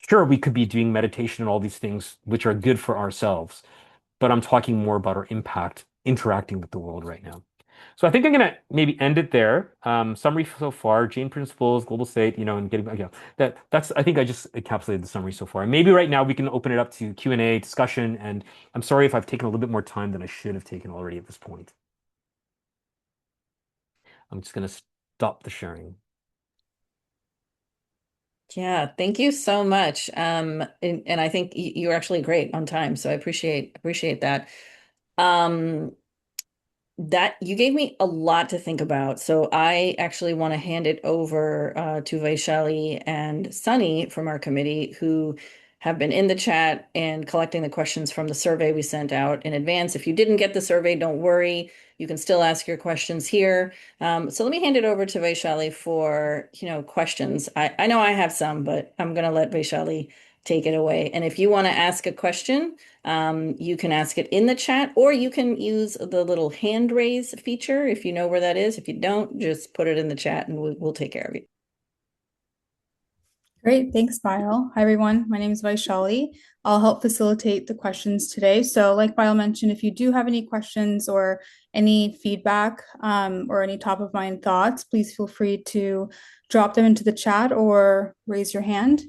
Speaker 4: Sure, we could be doing meditation and all these things which are good for ourselves, but I'm talking more about our impact interacting with the world right now. So I think I'm gonna maybe end it there. Summary so far: Jain principles, global state, and getting that's I think I just encapsulated the summary so far. Maybe right now we can open it up to Q&A discussion. And I'm sorry if I've taken a little bit more time than I should have taken already at this point. I'm just gonna stop the sharing.
Speaker 1: Yeah, thank you so much. And I think you're actually great on time, so I appreciate that. Um, that you gave me a lot to think about. So I actually want to hand it over to Vaishali and Sunny from our committee, who have been in the chat and collecting the questions from the survey we sent out in advance. If you didn't get the survey, don't worry. You can still ask your questions here. So let me hand it over to Vaishali for, questions. I know I have some, but I'm going to let Vaishali take it away. And if you want to ask a question, you can ask it in the chat, or you can use the little hand raise feature if you know where that is. If you don't, just put it in the chat and we'll take care of it.
Speaker 5: Great, thanks, Bail. Hi, everyone. My name is Vaishali. I'll help facilitate the questions today. So like Bail mentioned, if you do have any questions or any feedback or any top of mind thoughts, please feel free to drop them into the chat or raise your hand.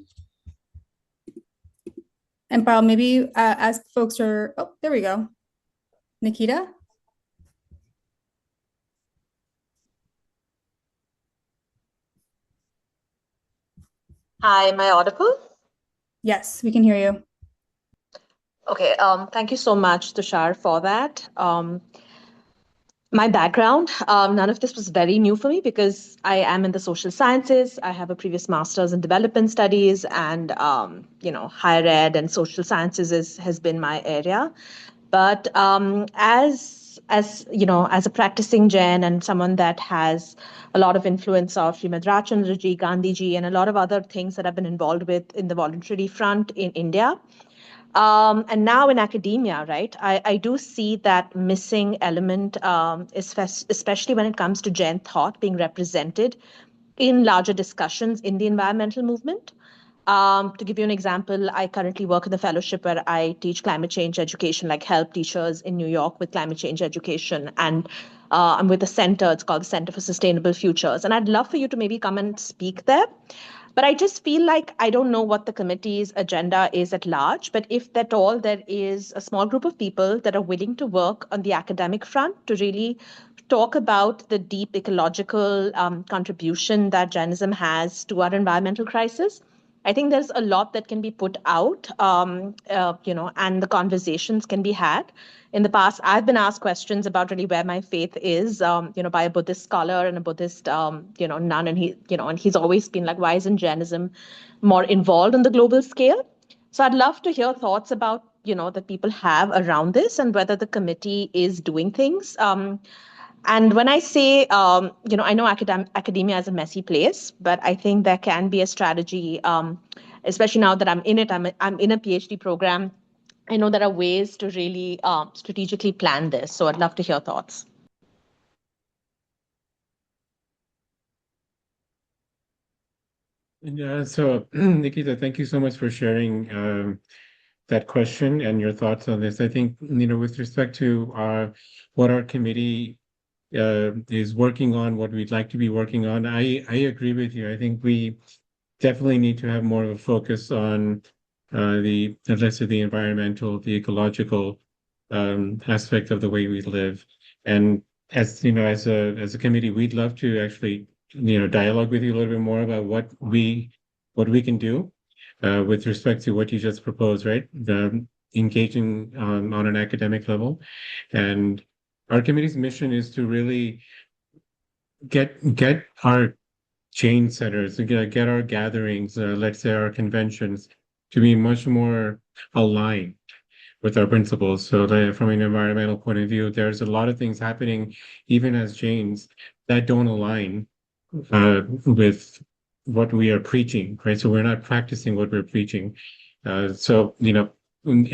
Speaker 5: And Bail, maybe as folks are, oh, there we go. Nikita?
Speaker 6: Hi, am I audible?
Speaker 5: Yes, we can hear you.
Speaker 6: Okay, thank you so much, Tushar, for that. My background, none of this was very new for me because I am in the social sciences. I have a previous master's in development studies, and higher ed and social sciences has been my area. But as you know, as a practicing Jain and someone that has a lot of influence of Srimad Rajchandraji, Gandhiji, and a lot of other things that I've been involved with in the voluntary front in India. And now in academia, right, I do see that missing element, especially when it comes to Jain thought being represented in larger discussions in the environmental movement. To give you an example, I currently work in the fellowship where I teach climate change education, like help teachers in New York with climate change education. And I'm with a center, it's called the Center for Sustainable Futures. And I'd love for you to maybe come and speak there. But I just feel like I don't know what the committee's agenda is at large. But if at all there is a small group of people that are willing to work on the academic front to really talk about the deep ecological contribution that Jainism has to our environmental crisis, I think there's a lot that can be put out, and the conversations can be had. In the past, I've been asked questions about really where my faith is, by a Buddhist scholar and a Buddhist, nun, and he's always been like, why isn't Jainism more involved on the global scale? So I'd love to hear thoughts about, that people have around this and whether the committee is doing things. And when I say, I know academia is a messy place, but I think there can be a strategy, especially now that I'm in it. I'm in a PhD program. I know there are ways to really strategically plan this. So I'd love to hear thoughts.
Speaker 2: Yeah, so Nikita, thank you so much for sharing that question and your thoughts on this. I think, with respect to what our committee is working on, what we'd like to be working on, I agree with you. I think we definitely need to have more of a focus on let's say, the environmental, the ecological aspect of the way we live. And as a committee, we'd love to actually, dialogue with you a little bit more about what we can do with respect to what you just proposed, right? Engaging on an academic level. And our committee's mission is to really get our chain centers, to get our gatherings, let's say our conventions, to be much more aligned with our principles. So from an environmental point of view, there's a lot of things happening, even as Jains, that don't align with what we are preaching, right? So we're not practicing what we're preaching. So, in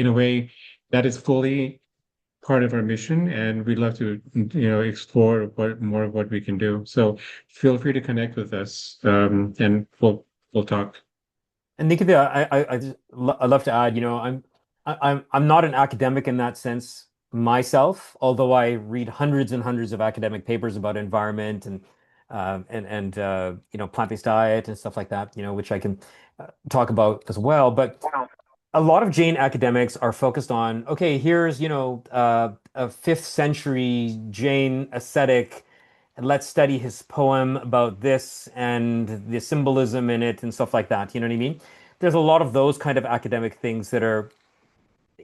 Speaker 2: a way, that is fully part of our mission, and we'd love to, explore more of what we can do. So feel free to connect with us, and we'll talk.
Speaker 4: And Nikita, I'd love to add, I'm not an academic in that sense myself, although I read hundreds and hundreds of academic papers about environment and plant-based diet and stuff like that, which I can talk about as well. But a lot of Jain academics are focused on, okay, here's, a fifth century Jain ascetic, and let's study his poem about this and the symbolism in it and stuff like that. You know what I mean? There's a lot of those kind of academic things that are,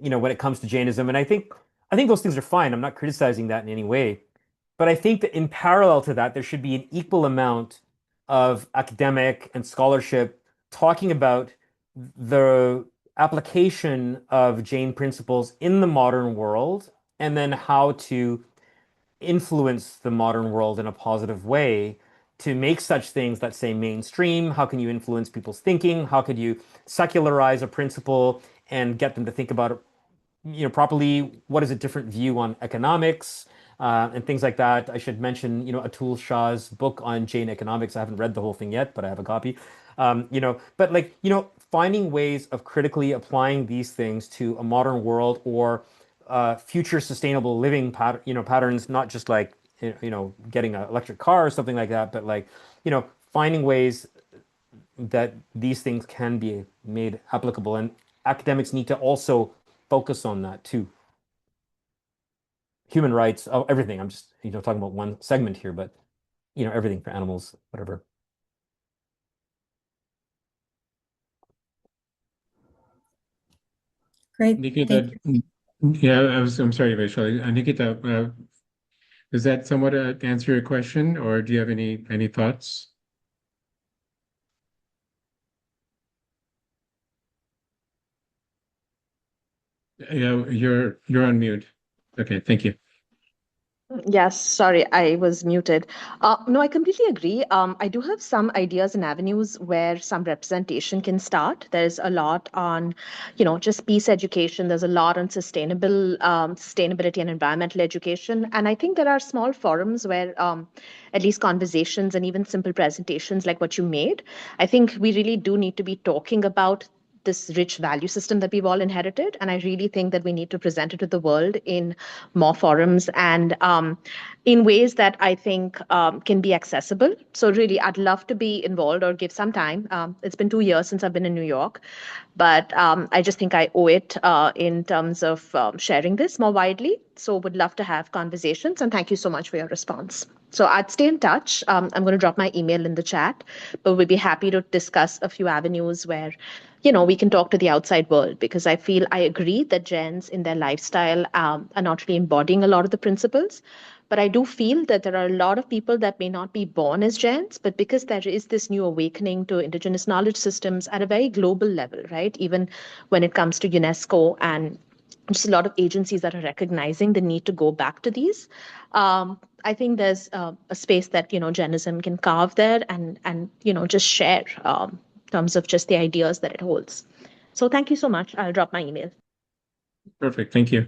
Speaker 4: when it comes to Jainism. And I think those things are fine. I'm not criticizing that in any way. But I think that in parallel to that, there should be an equal amount of academic and scholarship talking about the application of Jain principles in the modern world and then how to influence the modern world in a positive way to make such things that say mainstream. How can you influence people's thinking? How could you secularize a principle and get them to think about it, properly? What is a different view on economics and things like that? I should mention, Atul Shah's book on Jain economics. I haven't read the whole thing yet, but I have a copy. But like, finding ways of critically applying these things to a modern world or future sustainable living patterns, not just like, getting an electric car or something like that, but like, finding ways that these things can be made applicable. And academics need to also focus on that too. Human rights, oh, everything. I'm just, talking about one segment here, but, everything for animals, whatever.
Speaker 5: Great.
Speaker 2: Nikita, yeah, I'm sorry, Vaishali. Nikita, does that somewhat answer your question, or do you have any thoughts? Yeah, you're on mute. Okay, thank you.
Speaker 6: Yes, sorry, I was muted. No, I completely agree. I do have some ideas and avenues where some representation can start. There's a lot on, just peace education. There's a lot on sustainability and environmental education. And I think there are small forums where at least conversations and even simple presentations like what you made. I think we really do need to be talking about this rich value system that we've all inherited. And I really think that we need to present it to the world in more forums and in ways that I think can be accessible. So, really, I'd love to be involved or give some time. It's been 2 years since I've been in New York, but I just think I owe it in terms of sharing this more widely. So, would love to have conversations. And thank you so much for your response. So, I'd stay in touch. I'm going to drop my email in the chat, but we'd be happy to discuss a few avenues where we can talk to the outside world because I feel I agree that Jains in their lifestyle are not really embodying a lot of the principles. But I do feel that there are a lot of people that may not be born as Jains, but because there is this new awakening to indigenous knowledge systems at a very global level, right? Even when it comes to UNESCO and just a lot of agencies that are recognizing the need to go back to these. I think there's a space that Jainism can carve there and just share in terms of just the ideas that it holds. So thank you so much. I'll drop my email.
Speaker 2: Perfect. Thank you.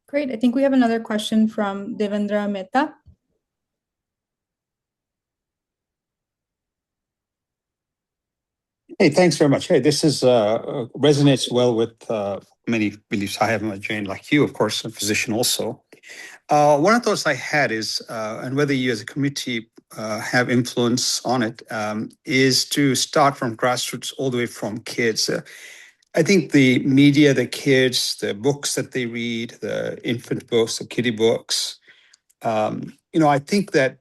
Speaker 5: Great. I think we have another question from Devendra Mehta.
Speaker 7: Hey, thanks very much. Hey, this is resonates well with many beliefs I have in my Jain, like you, of course, a physician also. One of those I had is, and whether you as a committee have influence on it, is to start from grassroots all the way from kids. I think the media, the kids, the books that they read, the infant books, the kiddie books, I think that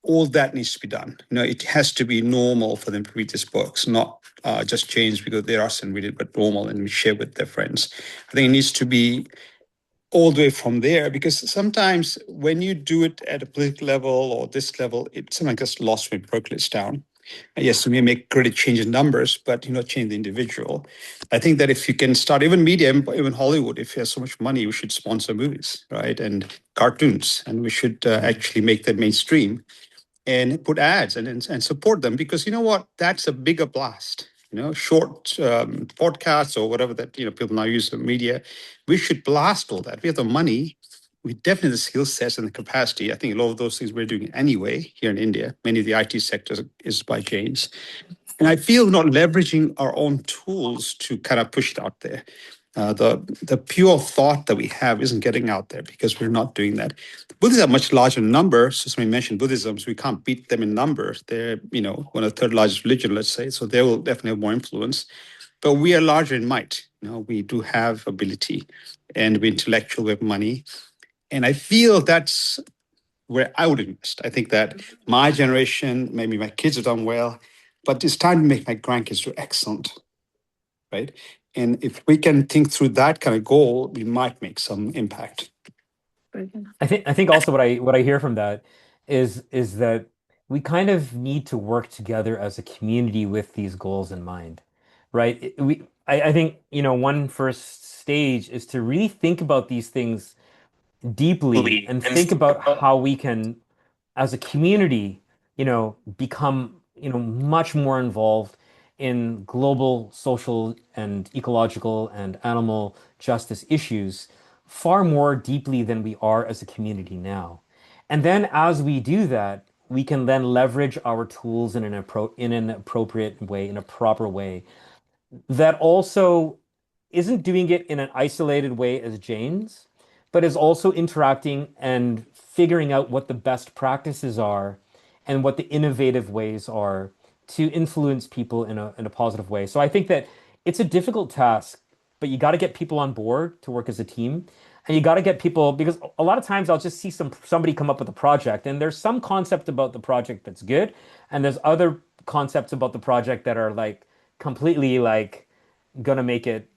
Speaker 7: all that needs to be done. It has to be normal for them to read these books, not just change because they're us and read it, but normal and we share with their friends. I think it needs to be all the way from there because sometimes when you do it at a political level or this level, it sometimes gets lost when it percolates down. Yes, we may make great change in numbers, but change the individual. I think that if you can start, even media, even Hollywood, if you have so much money, we should sponsor movies, right? And cartoons, and we should actually make them mainstream and put ads and support them because you know what? That's a bigger blast. Short podcasts or whatever that people now use the media. We should blast all that. We have the money. We definitely have the skill sets and the capacity. I think a lot of those things we're doing anyway here in India. Many of the IT sectors is by Jains. And I feel not leveraging our own tools to kind of push it out there. The pure thought that we have isn't getting out there because we're not doing that. Buddhists are much larger in numbers. So somebody mentioned Buddhism, so we can't beat them in numbers. They're, one of the third largest religion, let's say. So they will definitely have more influence. But we are larger in might. We do have ability and we're intellectual, we have money. And I feel that's where I would invest. I think that my generation, maybe my kids have done well, but it's time to make my grandkids do excellent, right? And if we can think through that kind of goal, we might make some impact.
Speaker 4: I think also what I hear from that is that we kind of need to work together as a community with these goals in mind, right? I think one first stage is to really think about these things deeply and think about how we can, as a community, become, much more involved in global social and ecological and animal justice issues far more deeply than we are as a community now. And then as we do that, we can then leverage our tools in an appropriate way, in a proper way that also isn't doing it in an isolated way as Jains, but is also interacting and figuring out what the best practices are and what the innovative ways are to influence people in a positive way. So I think that it's a difficult task, but you got to get people on board to work as a team. And you got to get people because a lot of times I'll just see somebody come up with a project and there's some concept about the project that's good and there's other concepts about the project that are like completely like gonna make it,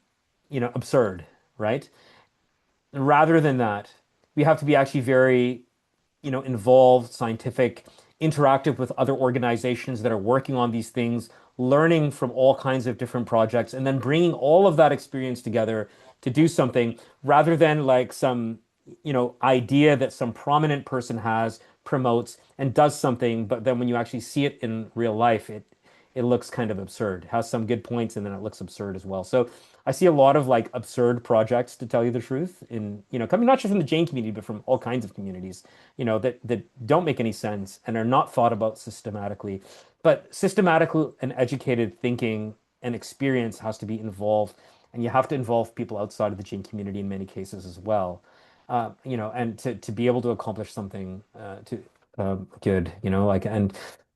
Speaker 4: absurd, right? Rather than that, we have to be actually very, involved, scientific, interactive with other organizations that are working on these things, learning from all kinds of different projects, and then bringing all of that experience together to do something rather than like some, idea that some prominent person has, promotes, and does something, but then when you actually see it in real life, it looks kind of absurd. It has some good points and then it looks absurd as well. So I see a lot of like absurd projects, to tell you the truth, in, coming not just from the Jain community, but from all kinds of communities, that don't make any sense and are not thought about systematically. But systematical and educated thinking and experience has to be involved, and you have to involve people outside of the Jain community in many cases as well. And to be able to accomplish something to good, like, and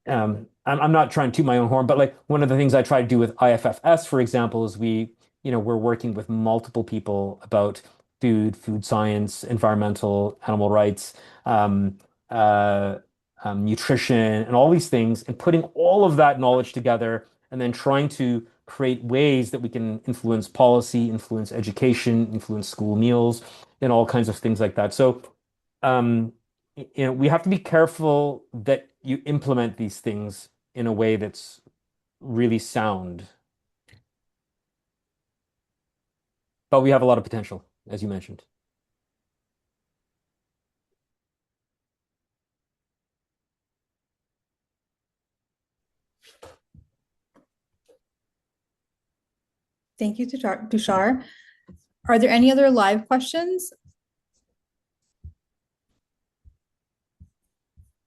Speaker 4: I'm not trying to toot my own horn, but like one of the things I try to do with IFFS, for example, is we're working with multiple people about food science, environmental, animal rights, um, uh, nutrition, and all these things, and putting all of that knowledge together, and then trying to create ways that we can influence policy, influence education, influence school meals, and all kinds of things like that. So, um, we have to be careful that you implement these things in a way that's really sound. But we have a lot of potential, as you mentioned.
Speaker 5: Thank you, Tushar. Are there any other live questions?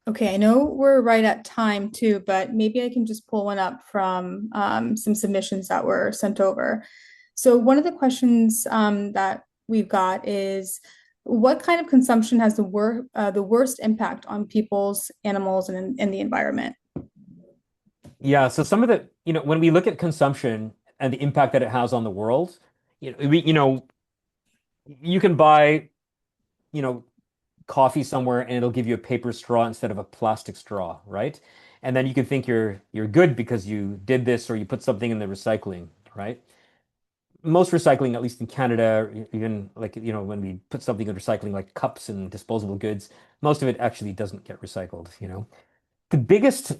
Speaker 5: Okay, I know we're right at time too, but maybe I can just pull one up from some submissions that were sent over. So one of the questions that we've got is, what kind of consumption has the worst impact on people's, animals, and the environment?
Speaker 4: Yeah, so some of the, when we look at consumption and the impact that it has on the world, you can buy, you know, coffee somewhere and it'll give you a paper straw instead of a plastic straw, right? And then you can think you're good because you did this or you put something in the recycling, right? Most recycling, at least in Canada, even like, when we put something in recycling like cups and disposable goods, most of it actually doesn't get recycled. The biggest,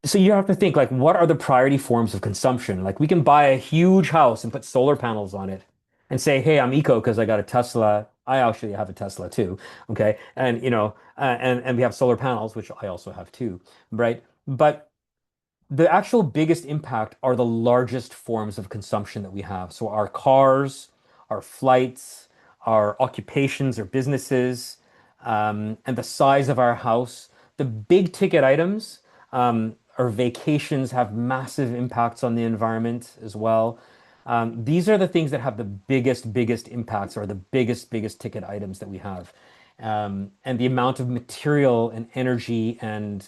Speaker 4: so you have to think like, what are the priority forms of consumption? Like we can buy a huge house and put solar panels on it and say, hey, I'm eco because I got a Tesla. I actually have a Tesla too. Okay. And, and we have solar panels, which I also have too, right? But the actual biggest impact are the largest forms of consumption that we have. So our cars, our flights, our occupations or businesses, and the size of our house. The big ticket items, our vacations have massive impacts on the environment as well. These are the things that have the biggest impacts, or the biggest ticket items that we have. And the amount of material and energy and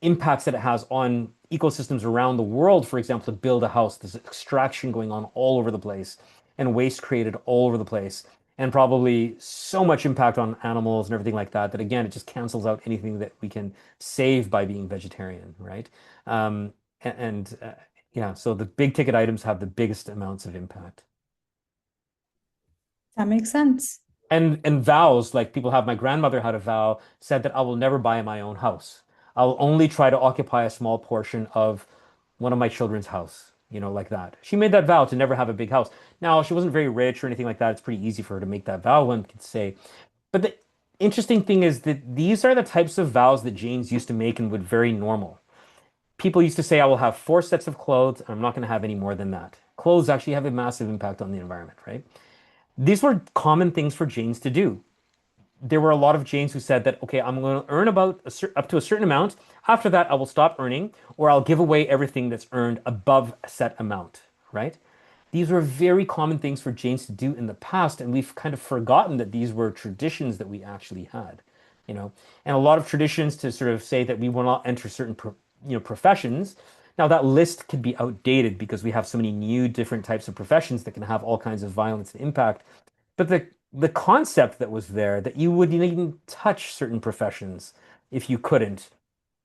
Speaker 4: impacts that it has on ecosystems around the world, for example, to build a house. There's extraction going on all over the place and waste created all over the place. And probably so much impact on animals and everything like that, that again, it just cancels out anything that we can save by being vegetarian, right? And yeah, so the big ticket items have the biggest amounts of impact.
Speaker 5: That makes sense.
Speaker 4: And vows, like people have, my grandmother had a vow, said that I will never buy my own house. I'll only try to occupy a small portion of one of my children's house, like that. She made that vow to never have a big house. Now, she wasn't very rich or anything like that. It's pretty easy for her to make that vow, one could say. But the interesting thing is that these are the types of vows that Jains used to make and were very normal. People used to say, I will have 4 sets of clothes, and I'm not going to have any more than that. Clothes actually have a massive impact on the environment, right? These were common things for Jains to do. There were a lot of Jains who said that, okay, I'm going to earn about up to a certain amount. After that, I will stop earning, or I'll give away everything that's earned above a set amount, right? These were very common things for Jains to do in the past, and we've kind of forgotten that these were traditions that we actually had. And a lot of traditions to sort of say that we will not enter certain, professions. Now that list could be outdated because we have so many new different types of professions that can have all kinds of violence and impact. But the concept that was there, that you wouldn't even touch certain professions if you couldn't.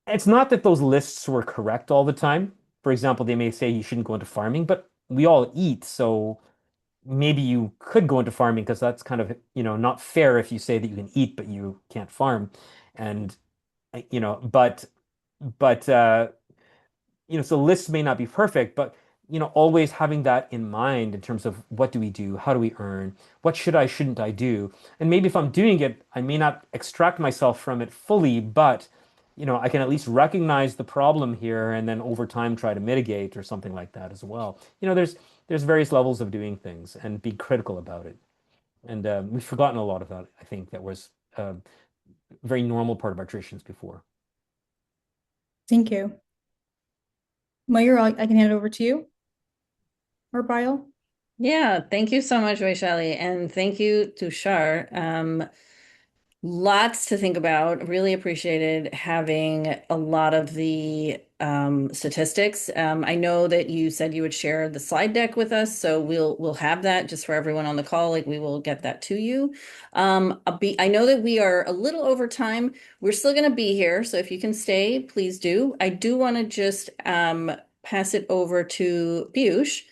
Speaker 4: It's not that those lists were correct all the time. For example, they may say you shouldn't go into farming, but we all eat, so maybe you could go into farming because that's kind of, not fair if you say that you can eat but you can't farm. And but so lists may not be perfect, but always having that in mind in terms of what do we do, how do we earn, what should I, shouldn't I do, and maybe if I'm doing it, I may not extract myself from it fully, but I can at least recognize the problem here and then over time try to mitigate or something like that as well. There's various levels of doing things and be critical about it. And we've forgotten a lot of that. I think that was a very normal part of our traditions before.
Speaker 5: Thank you. Mayur, I can hand it over to you or Bio.
Speaker 1: Yeah, thank you so much, Vaishali, and thank you, Tushar. Lots to think about. Really appreciated having a lot of the statistics. I know that you said you would share the slide deck with us, so we'll have that just for everyone on the call. Like we will get that to you. I know that we are a little over time. We're still going to be here, so if you can stay, please do. I do want to just pass it over to Piyush.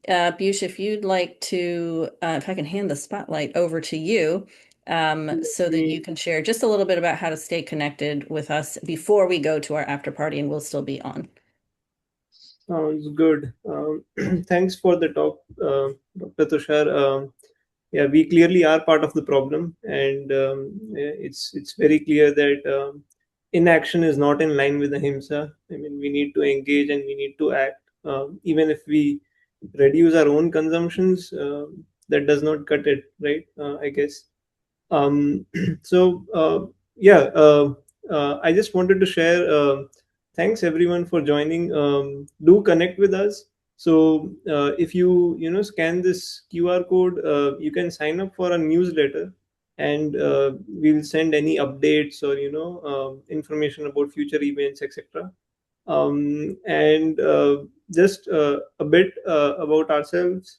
Speaker 1: Piyush, if you'd like to, if I can hand the spotlight over to you, so that you can share just a little bit about how to stay connected with us before we go to our after party, and we'll still be on.
Speaker 3: Sounds good. Thanks for the talk, Dr. Tushar. Yeah, we clearly are part of the problem, and it's very clear that inaction is not in line with Ahimsa. I mean, we need to engage and we need to act. Even if we reduce our own consumptions, that does not cut it, right? I guess. Um, so yeah, I just wanted to share. Thanks everyone for joining. Do connect with us. So if you scan this QR code, you can sign up for a newsletter, and we'll send any updates or information about future events, etc. And just a bit about ourselves.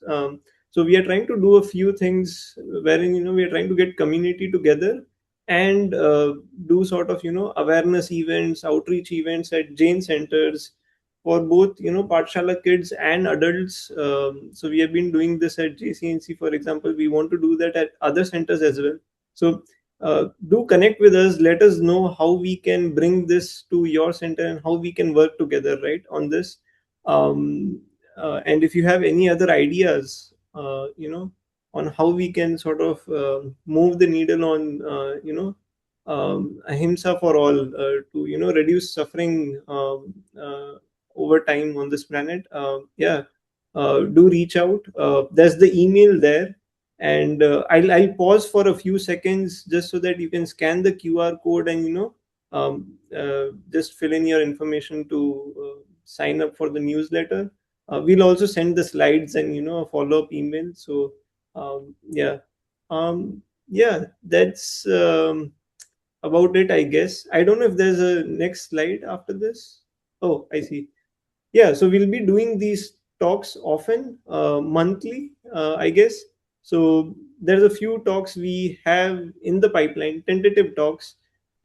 Speaker 3: So we are trying to do a few things wherein we are trying to get community together and do sort of awareness events, outreach events at Jain centers for both Pathshala kids and adults. So we have been doing this at JCNC, for example. We want to do that at other centers as well. So do connect with us. Let us know how we can bring this to your center and how we can work together, right, on this. And if you have any other ideas, on how we can sort of move the needle on, ahimsa for all, to reduce suffering over time on this planet. Yeah, do reach out. There's the email there, and I'll pause for a few seconds just so that you can scan the QR code and just fill in your information to sign up for the newsletter. We'll also send the slides and a follow-up email. So yeah, that's about it, I guess. I don't know if there's a next slide after this. Oh, I see. Yeah, so we'll be doing these talks often, monthly, I guess. So there's a few talks we have in the pipeline, tentative talks.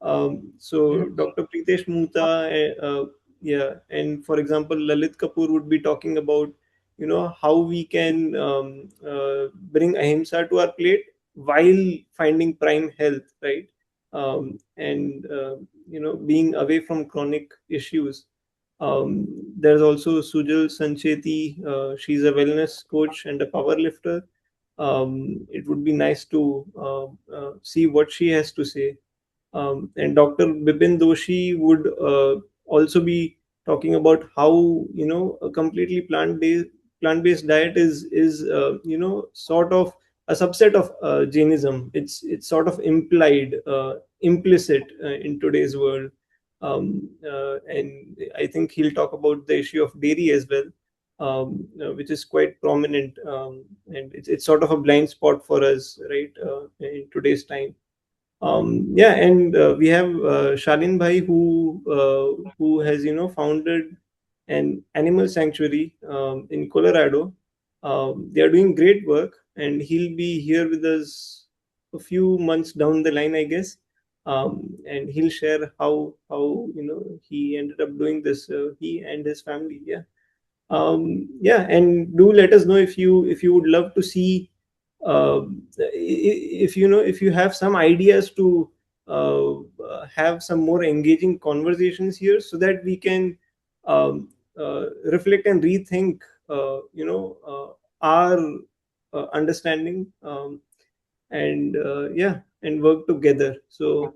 Speaker 3: So Dr. Pritesh Muta, yeah, and for example, Lalit Kapoor would be talking about, how we can bring ahimsa to our plate while finding prime health, right? And being away from chronic issues. There's also Sujal Sancheti. She's a wellness coach and a power lifter. It would be nice to see what she has to say. And Dr. Bipin Doshi would also be talking about how a completely plant-based diet is sort of a subset of Jainism. It's sort of implied, implicit in today's world. And I think he'll talk about the issue of dairy as well, which is quite prominent, and it's sort of a blind spot for us, right, in today's time. Yeah, and we have Shalin Bhai, who has founded an animal sanctuary in Colorado. They are doing great work, and he'll be here with us a few months down the line, I guess. And he'll share how he ended up doing this. He and his family, yeah. Yeah, and do let us know if you would love to see, if if you have some ideas to have some more engaging conversations here, so that we can um, reflect and rethink our understanding, and yeah, and work together. So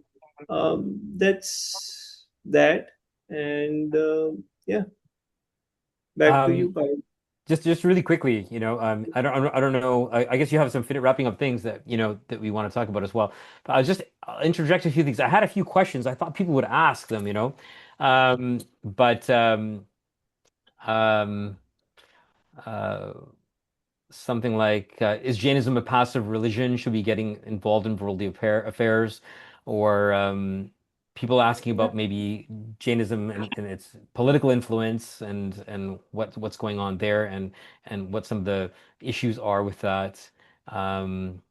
Speaker 3: that's that. And yeah, back to you,
Speaker 4: Um,
Speaker 3: Pai.
Speaker 4: just really quickly, I don't know. I guess you have some fit wrapping up things that that we want to talk about as well. But I'll interject a few things. I had a few questions. I thought people would ask them, but um, uh, something like, is Jainism a passive religion? Should we be getting involved in worldly affairs? Or people asking about maybe Jainism and its political influence and what's going on there and what some of the issues are with that. Um,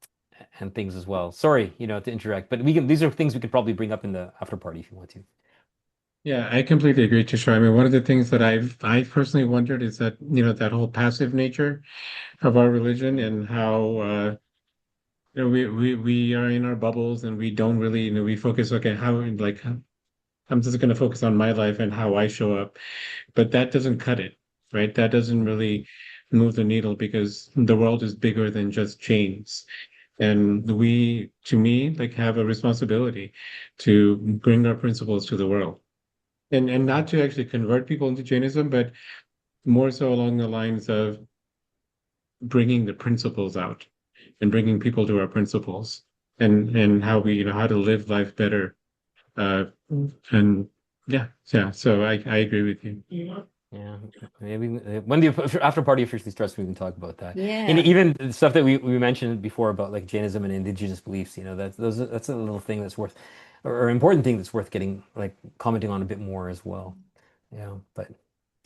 Speaker 4: and things as well. Sorry, to interact, but these are things we could probably bring up in the after party if you want to.
Speaker 2: Yeah, I completely agree, Tushar. I mean, one of the things that I personally wondered is that, that whole passive nature of our religion and how we are in our bubbles and we don't really, we focus, okay, I'm just going to focus on my life and how I show up, but that doesn't cut it, right? That doesn't really move the needle because the world is bigger than just chains. And we, to me, like have a responsibility to bring our principles to the world. And not to actually convert people into Jainism, but more so along the lines of bringing the principles out and bringing people to our principles and how we, how to live life better. Uh, and yeah. So I agree with you.
Speaker 4: Yeah, maybe when the after party officially starts, we can talk about that. And
Speaker 1: Yeah.
Speaker 4: even the stuff that we mentioned before about like Jainism and indigenous beliefs, that's a little thing that's worth, or important thing that's worth getting like commenting on a bit more as well. Yeah, but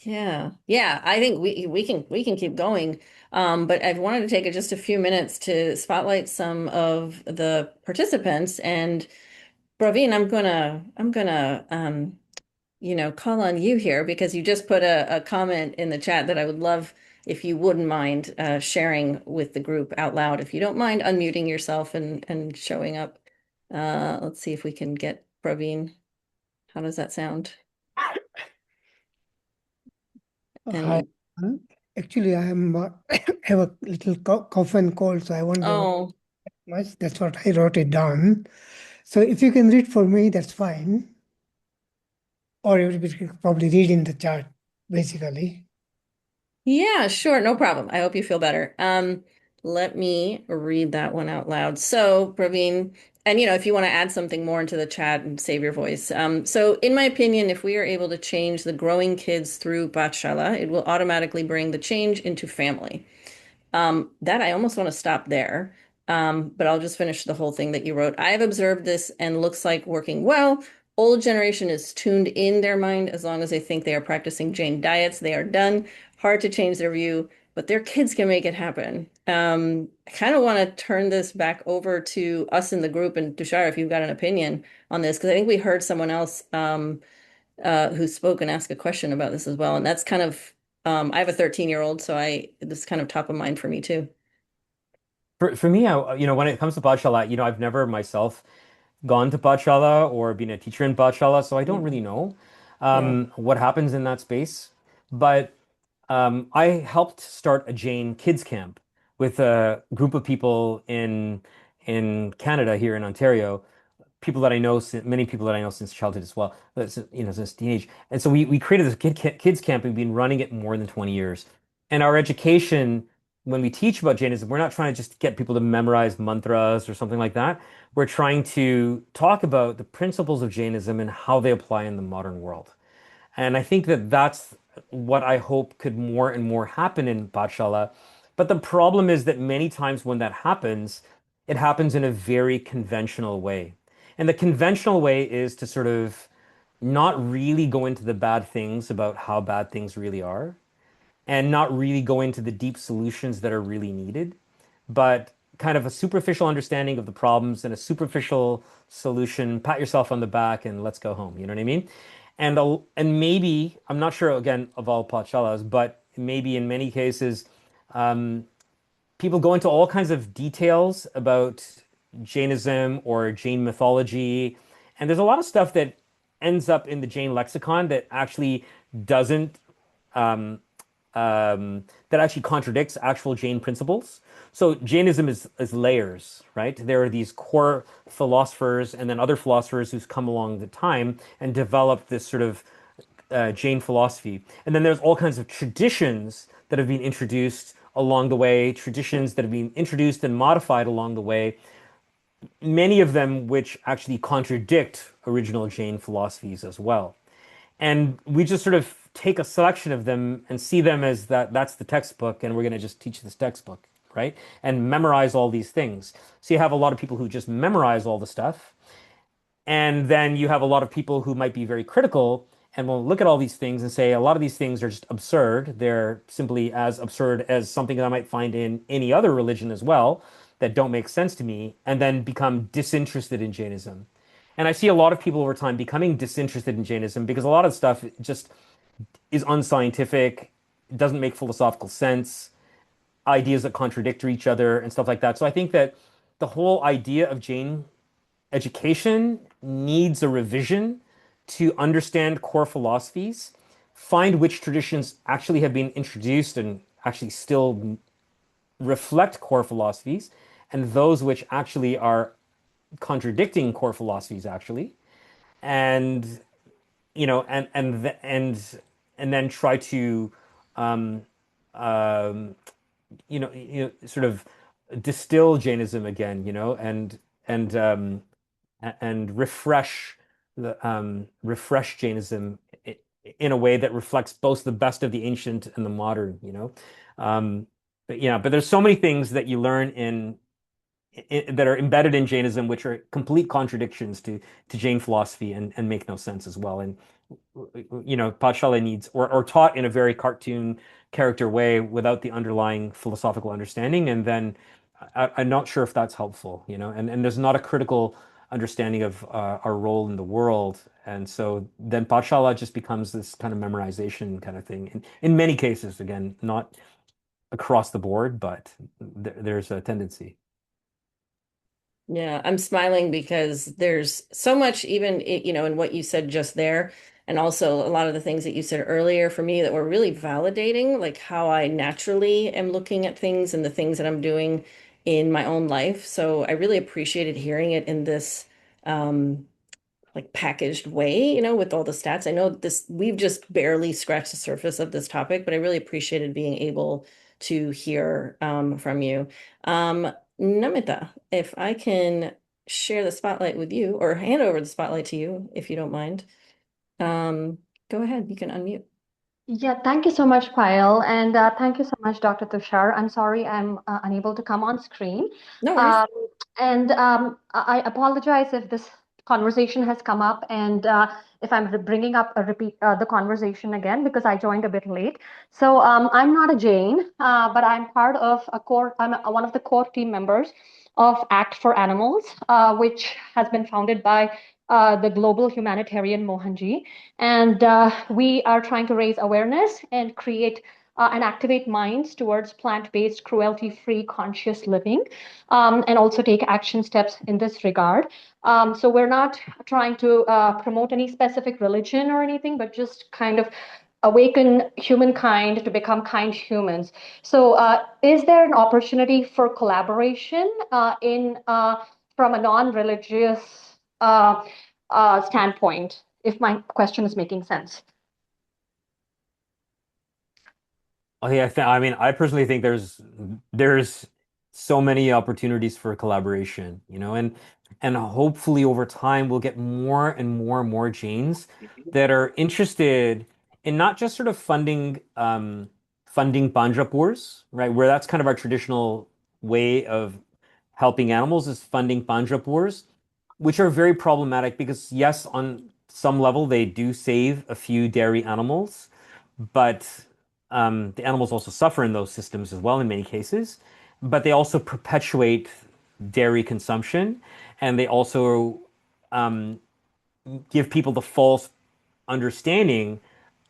Speaker 1: Yeah. Yeah, I think we can keep going. But I've wanted to take just a few minutes to spotlight some of the participants. And Praveen, I'm gonna call on you here because you just put a comment in the chat that I would love if you wouldn't mind sharing with the group out loud. If you don't mind unmuting yourself and showing up. Let's see if we can get Praveen. How does that sound?
Speaker 8: Hi.
Speaker 1: And
Speaker 8: Actually, I am have a little cough and cold, so I won't be able to
Speaker 1: oh,
Speaker 8: much. That's what I wrote it down. So if you can read for me, that's fine. Or you could probably read in the chat, basically.
Speaker 1: yeah, sure, no problem. I hope you feel better. Let me read that one out loud. So, Praveen, and if you want to add something more into the chat and save your voice. So in my opinion, if we are able to change the growing kids through Pathshala, it will automatically bring the change into family. That I almost want to stop there. But I'll just finish the whole thing that you wrote. I have observed this and looks like working well. Old generation is tuned in their mind as long as they think they are practicing Jain diets. They are done. Hard to change their view, but their kids can make it happen. I kind of want to turn this back over to us in the group and Tushar, if you've got an opinion on this, because I think we heard someone else who spoke and asked a question about this as well. And that's kind of I have a 13-year-old, so this is kind of top of mind for me too.
Speaker 4: for me, when it comes to Pathshala, I've never myself gone to Pathshala or been a teacher in Pathshala, so I don't really
Speaker 1: Mhm.
Speaker 4: know
Speaker 1: Yeah.
Speaker 4: what happens in that space. But I helped start a Jain kids camp with a group of people in Canada here in Ontario, people that I know, many people that I know since childhood as well, since teenage. And so we created this kids camp. We've been running it more than 20 years. And our education, when we teach about Jainism, we're not trying to just get people to memorize mantras or something like that. We're trying to talk about the principles of Jainism and how they apply in the modern world. And I think that that's what I hope could more and more happen in Pathshala. But the problem is that many times when that happens, it happens in a very conventional way. And the conventional way is to sort of not really go into the bad things about how bad things really are and not really go into the deep solutions that are really needed, but kind of a superficial understanding of the problems and a superficial solution, pat yourself on the back and let's go home. You know what I mean? And maybe, I'm not sure again of all pathshalas, but maybe in many cases, um, people go into all kinds of details about Jainism or Jain mythology, and there's a lot of stuff that ends up in the Jain lexicon that actually doesn't um, that actually contradicts actual Jain principles. So Jainism is layers, right? There are these core philosophers and then other philosophers who's come along the time and developed this sort of Jain philosophy. And then there's all kinds of traditions that have been introduced along the way, traditions that have been introduced and modified along the way, many of them which actually contradict original Jain philosophies as well. And we just sort of take a selection of them and see them as that's the textbook, and we're going to just teach this textbook, right? And memorize all these things. So you have a lot of people who just memorize all the stuff, and then you have a lot of people who might be very critical and will look at all these things and say a lot of these things are just absurd. They're simply as absurd as something that I might find in any other religion as well that don't make sense to me, and then become disinterested in Jainism. And I see a lot of people over time becoming disinterested in Jainism because a lot of stuff just is unscientific, doesn't make philosophical sense, ideas that contradict each other and stuff like that. So I think that the whole idea of Jain education needs a revision to understand core philosophies, find which traditions actually have been introduced and actually still reflect core philosophies, and those which actually are contradicting core philosophies actually, and and then try to um, um, sort of distill Jainism again, and um, and refresh Jainism in a way that reflects both the best of the ancient and the modern. But yeah, but there's so many things that you learn that are embedded in Jainism, which are complete contradictions to Jain philosophy and make no sense as well. And Pathshala needs or taught in a very cartoon character way without the underlying philosophical understanding. And then I'm not sure if that's helpful, and there's not a critical understanding of our role in the world. And so then Pathshala just becomes this kind of memorization kind of thing. In many cases, again, not across the board, but there's a tendency.
Speaker 1: Yeah, I'm smiling because there's so much even in what you said just there, and also a lot of the things that you said earlier for me that were really validating, like how I naturally am looking at things and the things that I'm doing in my own life. So I really appreciated hearing it in this um like packaged way, with all the stats. I know we've just barely scratched the surface of this topic, but I really appreciated being able to hear from you. Um, Namita, if I can share the spotlight with you or hand over the spotlight to you, if you don't mind. Um, Go ahead, you can unmute.
Speaker 9: Yeah, thank you so much, Payal, and thank you so much, Dr. Tushar. I'm sorry I'm unable to come on screen.
Speaker 1: No worries.
Speaker 9: Um, and I apologize if this conversation has come up and if I'm bringing up a repeat the conversation again because I joined a bit late. So I'm not a Jain, but I'm part of a core. One of the core team members of Act for Animals, which has been founded by the global humanitarian Mohanji. And we are trying to raise awareness and create and activate minds towards plant-based, cruelty-free, conscious living, and also take action steps in this regard. So we're not trying to promote any specific religion or anything, but just kind of awaken humankind to become kind humans. So is there an opportunity for collaboration in from a non-religious standpoint, if my question is making sense?
Speaker 4: Oh yeah, I mean, I personally think there's so many opportunities for collaboration, and hopefully over time we'll get more and more and more Jains that are interested in not just sort of funding Panjapurs, right? Where that's kind of our traditional way of helping animals is funding Panjapurs, which are very problematic because yes, on some level they do save a few dairy animals, but the animals also suffer in those systems as well in many cases, but they also perpetuate dairy consumption, and they also um, give people the false understanding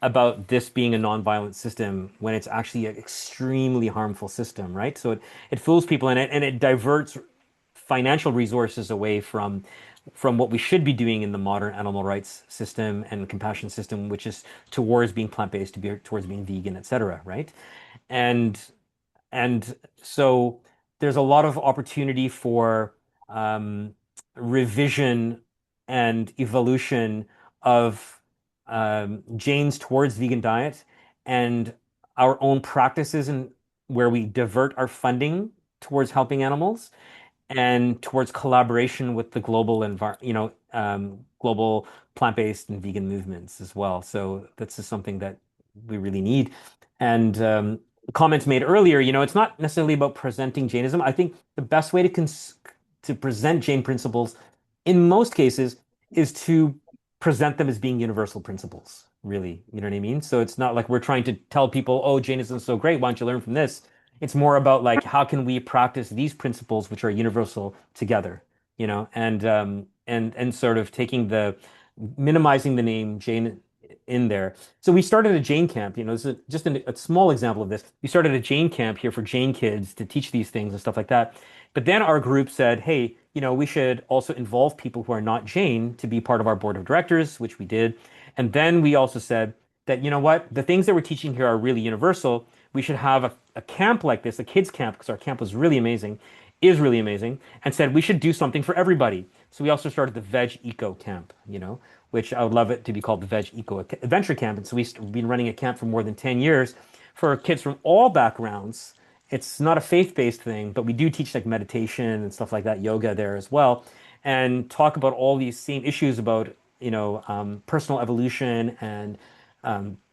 Speaker 4: about this being a nonviolent system when it's actually an extremely harmful system, right? So it fools people and it diverts financial resources away from what we should be doing in the modern animal rights system and compassion system, which is towards being plant-based, towards being vegan, etc., right? And and so there's a lot of opportunity for um, revision and evolution of Jain's towards vegan diet and our own practices and where we divert our funding towards helping animals and towards collaboration with the global plant-based and vegan movements as well. So this is something that we really need. And comments made earlier, it's not necessarily about presenting Jainism. I think the best way to present Jain principles in most cases is to present them as being universal principles, really. You know what I mean? So it's not like we're trying to tell people, oh, Jainism is so great, why don't you learn from this? It's more about like how can we practice these principles which are universal together, and sort of minimizing the name Jain in there. So we started a Jain camp. This is just a small example of this. We started a Jain camp here for Jain kids to teach these things and stuff like that. But then our group said, hey, we should also involve people who are not Jain to be part of our board of directors, which we did. And then we also said that, you know what, the things that we're teaching here are really universal. We should have a camp like this, a kids camp, because our camp was really amazing, is really amazing, and said we should do something for everybody. So we also started the Veg Eco Camp, which I would love it to be called the Veg Eco Adventure Camp. And so we've been running a camp for more than 10 years for kids from all backgrounds. It's not a faith-based thing, but we do teach like meditation and stuff like that, yoga there as well, and talk about all these same issues about, personal evolution and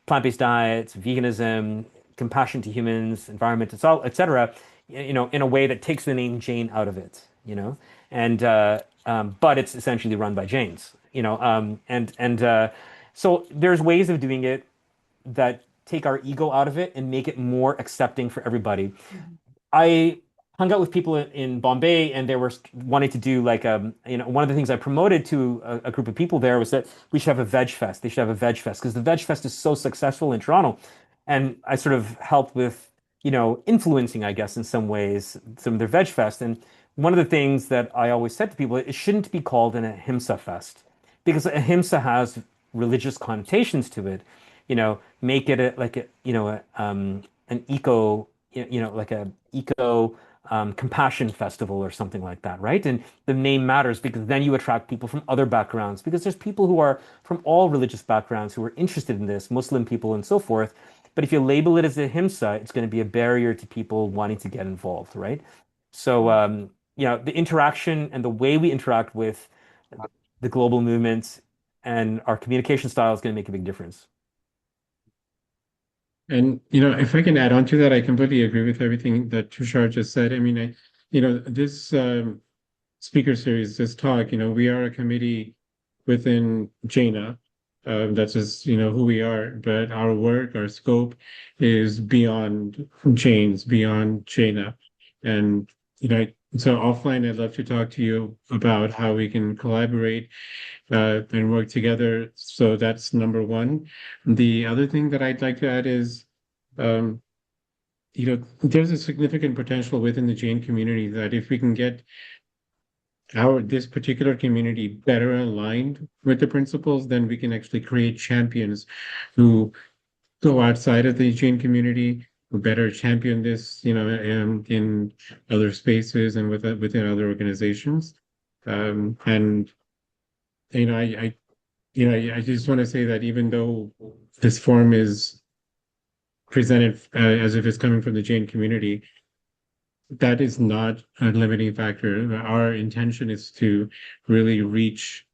Speaker 4: plant-based diets, veganism, compassion to humans, environment, etc. In a way that takes the name Jain out of it, and but it's essentially run by Jains, and so there's ways of doing it that take our ego out of it and make it more accepting for everybody. I hung out with people in Bombay, and they were wanting to do like one of the things I promoted to a group of people there was that we should have a veg fest. They should have a veg fest because the veg fest is so successful in Toronto, and I sort of helped with influencing, I guess, in some ways, some of their veg fest. And one of the things that I always said to people, it shouldn't be called an Ahimsa fest because Ahimsa has religious connotations to it. Make it an eco, like a eco compassion festival or something like that, right? And the name matters because then you attract people from other backgrounds because there's people who are from all religious backgrounds who are interested in this, Muslim people and so forth. But if you label it as a himsa, it's going to be a barrier to people wanting to get involved, right? So, the interaction and the way we interact with the global movements and our communication style is going to make a big difference.
Speaker 2: And if I can add on to that, I completely agree with everything that Tushar just said. I mean, this speaker series, this talk, we are a committee within Jaina. That's just who we are. But our work, our scope, is beyond Jains, beyond Jaina, and so offline, I'd love to talk to you about how we can collaborate and work together. So that's number one. The other thing that I'd like to add is, um, there's a significant potential within the Jain community that if we can get this particular community better aligned with the principles, then we can actually create champions who go outside of the Jain community, who better champion this, in other spaces and within other organizations. And I just want to say that even though this form is presented as if it's coming from the Jain community, that is not a limiting factor. Our intention is to really reach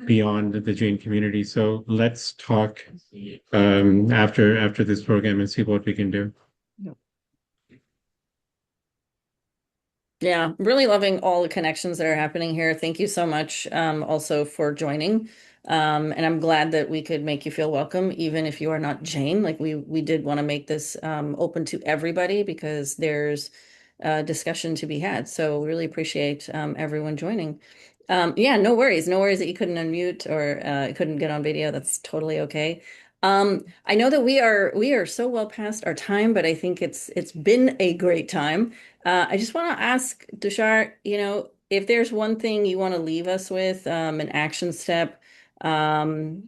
Speaker 2: beyond the Jain community. So let's talk after this program and see what we can do.
Speaker 1: Yeah, really loving all the connections that are happening here. Thank you so much also for joining. And I'm glad that we could make you feel welcome, even if you are not Jain. Like we did want to make this open to everybody because there's discussion to be had. So really appreciate everyone joining. Yeah, no worries. No worries that you couldn't unmute or couldn't get on video. That's totally okay. I know that we are so well past our time, but I think it's been a great time. I just want to ask Tushar, if there's one thing you want to leave us with, an action step, um,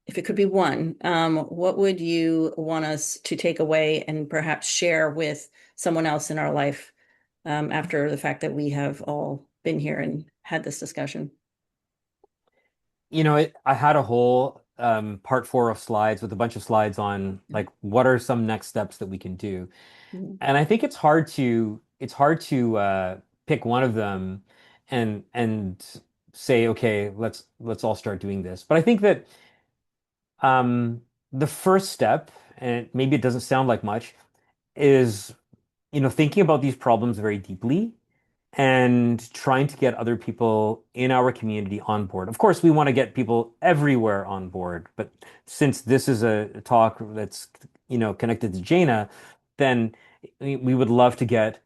Speaker 1: if it could be one, what would you want us to take away and perhaps share with someone else in our life, after the fact that we have all been here and had this discussion?
Speaker 4: I had a whole part four of slides with a bunch of slides on like what are some next steps that we can do.
Speaker 1: Mhm.
Speaker 4: And I think it's hard to pick one of them and say, okay, let's all start doing this. But I think that um, the first step, and maybe it doesn't sound like much, is thinking about these problems very deeply and trying to get other people in our community on board. Of course, we want to get people everywhere on board, but since this is a talk that's connected to Jaina, then we would love to get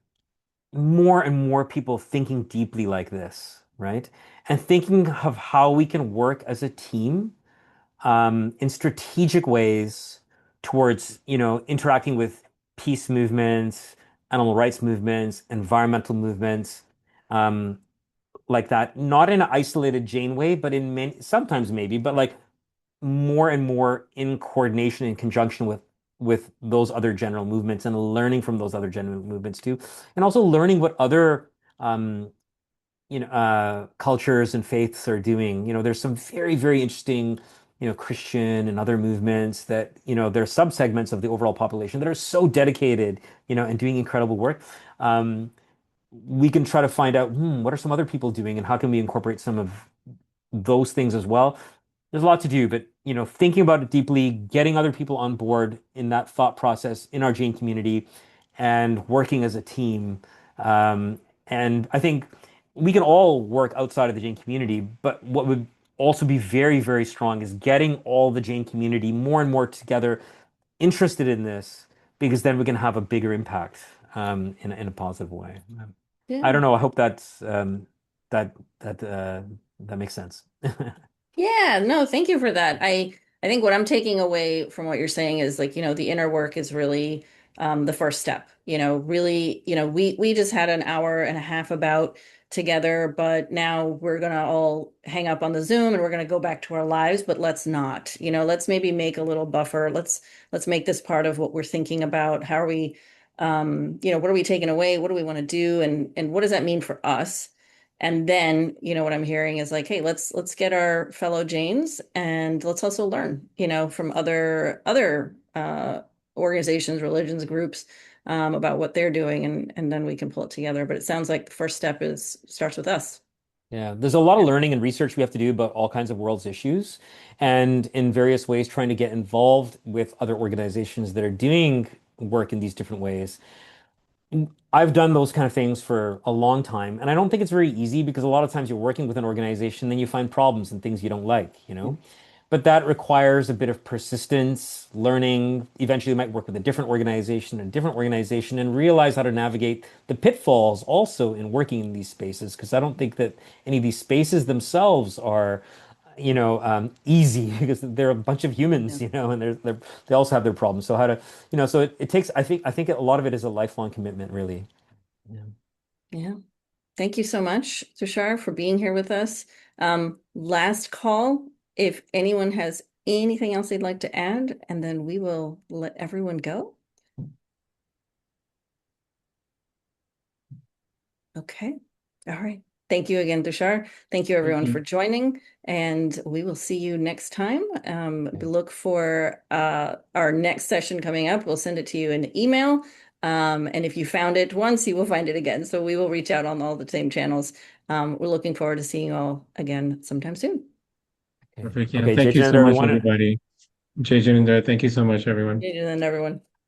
Speaker 4: more and more people thinking deeply like this, right? And thinking of how we can work as a team in strategic ways towards, interacting with peace movements, animal rights movements, environmental movements, um, like that. Not in an isolated Jane way, but in many, sometimes maybe, but like more and more in coordination in conjunction with those other general movements and learning from those other general movements too, and also learning what other cultures and faiths are doing. There's some very, very interesting, Christian and other movements that, they're subsegments of the overall population that are so dedicated, and doing incredible work. Um, we can try to find out, what are some other people doing and how can we incorporate some of those things as well. There's a lot to do, but thinking about it deeply, getting other people on board in that thought process in our Jain community, and working as a team. And I think we can all work outside of the Jain community, but what would also be very, very strong is getting all the Jain community more and more together, interested in this, because then we can have a bigger impact in a positive way. I
Speaker 1: Yeah.
Speaker 4: don't know. I hope that that uh, that makes sense.
Speaker 1: Yeah, no, thank you for that. I think what I'm taking away from what you're saying is like, the inner work is really the first step. Really, we just had an hour and a half about together, but now we're gonna all hang up on the Zoom and we're gonna go back to our lives, but let's not. Let's maybe make a little buffer. Let's make this part of what we're thinking about. How are we what are we taking away? What do we want to do? And what does that mean for us? And then, what I'm hearing is like, hey, let's get our fellow Janes and let's also learn, from other organizations, religions, groups, about what they're doing, and then we can pull it together. But it sounds like the first step is starts with us.
Speaker 4: Yeah, there's a lot of learning and research we have to do about all kinds of world's issues, and in various ways trying to get involved with other organizations that are doing work in these different ways. I've done those kind of things for a long time, and I don't think it's very easy because a lot of times you're working with an organization, then you find problems and things you don't like. But that requires a bit of persistence, learning. Eventually, you might work with a different organization, and realize how to navigate the pitfalls also in working in these spaces. Because I don't think that any of these spaces themselves are, easy because they're a bunch of
Speaker 1: Yeah.
Speaker 4: humans, and they also have their problems. So how to, so it takes. I think a lot of it is a lifelong commitment, really. Yeah.
Speaker 1: Yeah. Thank you so much, Tushar, for being here with us. Last call, if anyone has anything else they'd like to add, and then we will let everyone go. Okay. All right. Thank you again, Tushar. Thank you,
Speaker 2: Thank
Speaker 1: everyone, for
Speaker 2: you.
Speaker 1: joining, and we will see you next time.
Speaker 4: Okay.
Speaker 1: Look for our next session coming up. We'll send it to you in email. And if you found it once, you will find it again. So we will reach out on all the same channels. We're looking forward to seeing you all again sometime soon.
Speaker 4: Okay.
Speaker 2: Perfect. Yeah.
Speaker 4: Okay, Jai
Speaker 2: Thank you
Speaker 4: Jin,
Speaker 2: so much,
Speaker 4: everyone.
Speaker 2: everybody. Jai Janinder, thank you so much, everyone.
Speaker 1: And everyone.